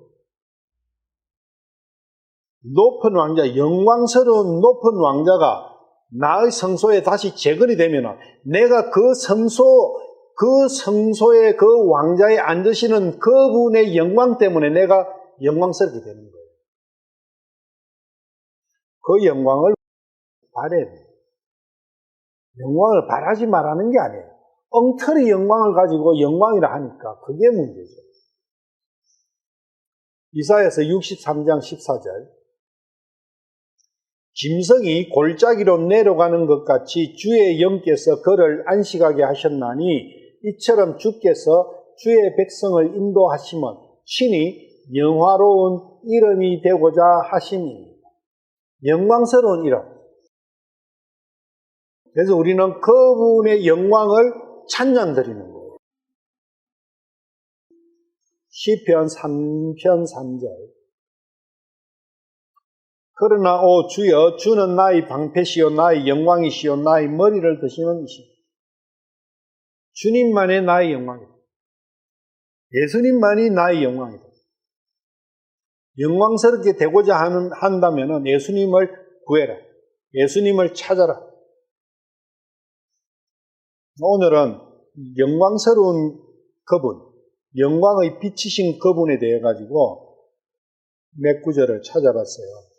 높은 왕자, 영광스러운 높은 왕자가 나의 성소에 다시 재건이 되면은 내가 그 성소의 그 왕자에 앉으시는 그분의 영광 때문에 내가 영광스럽게 되는 거예요. 그 영광을 바래야 돼요. 영광을 바라지 말라는 게 아니에요. 엉터리 영광을 가지고 영광이라 하니까 그게 문제죠. 이사야서 63장 14절. 짐승이 골짜기로 내려가는 것 같이 주의 영께서 그를 안식하게 하셨나니 이처럼 주께서 주의 백성을 인도하심은 친히 영화로운 이름이 되고자 하심이니라. 영광스러운 이름. 그래서 우리는 그분의 영광을 찬양드리는 거예요. 시편 3편 3절. 그러나 오 주여, 주는 나의 방패시요 나의 영광이시요 나의 머리를 드시는 이시오. 주님만이 나의 영광이다. 예수님만이 나의 영광이다. 영광스럽게 되고자 한다면 예수님을 구해라. 예수님을 찾아라. 오늘은 영광스러운 그분, 영광의 빛이신 그분에 대해 가지고 몇 구절을 찾아봤어요.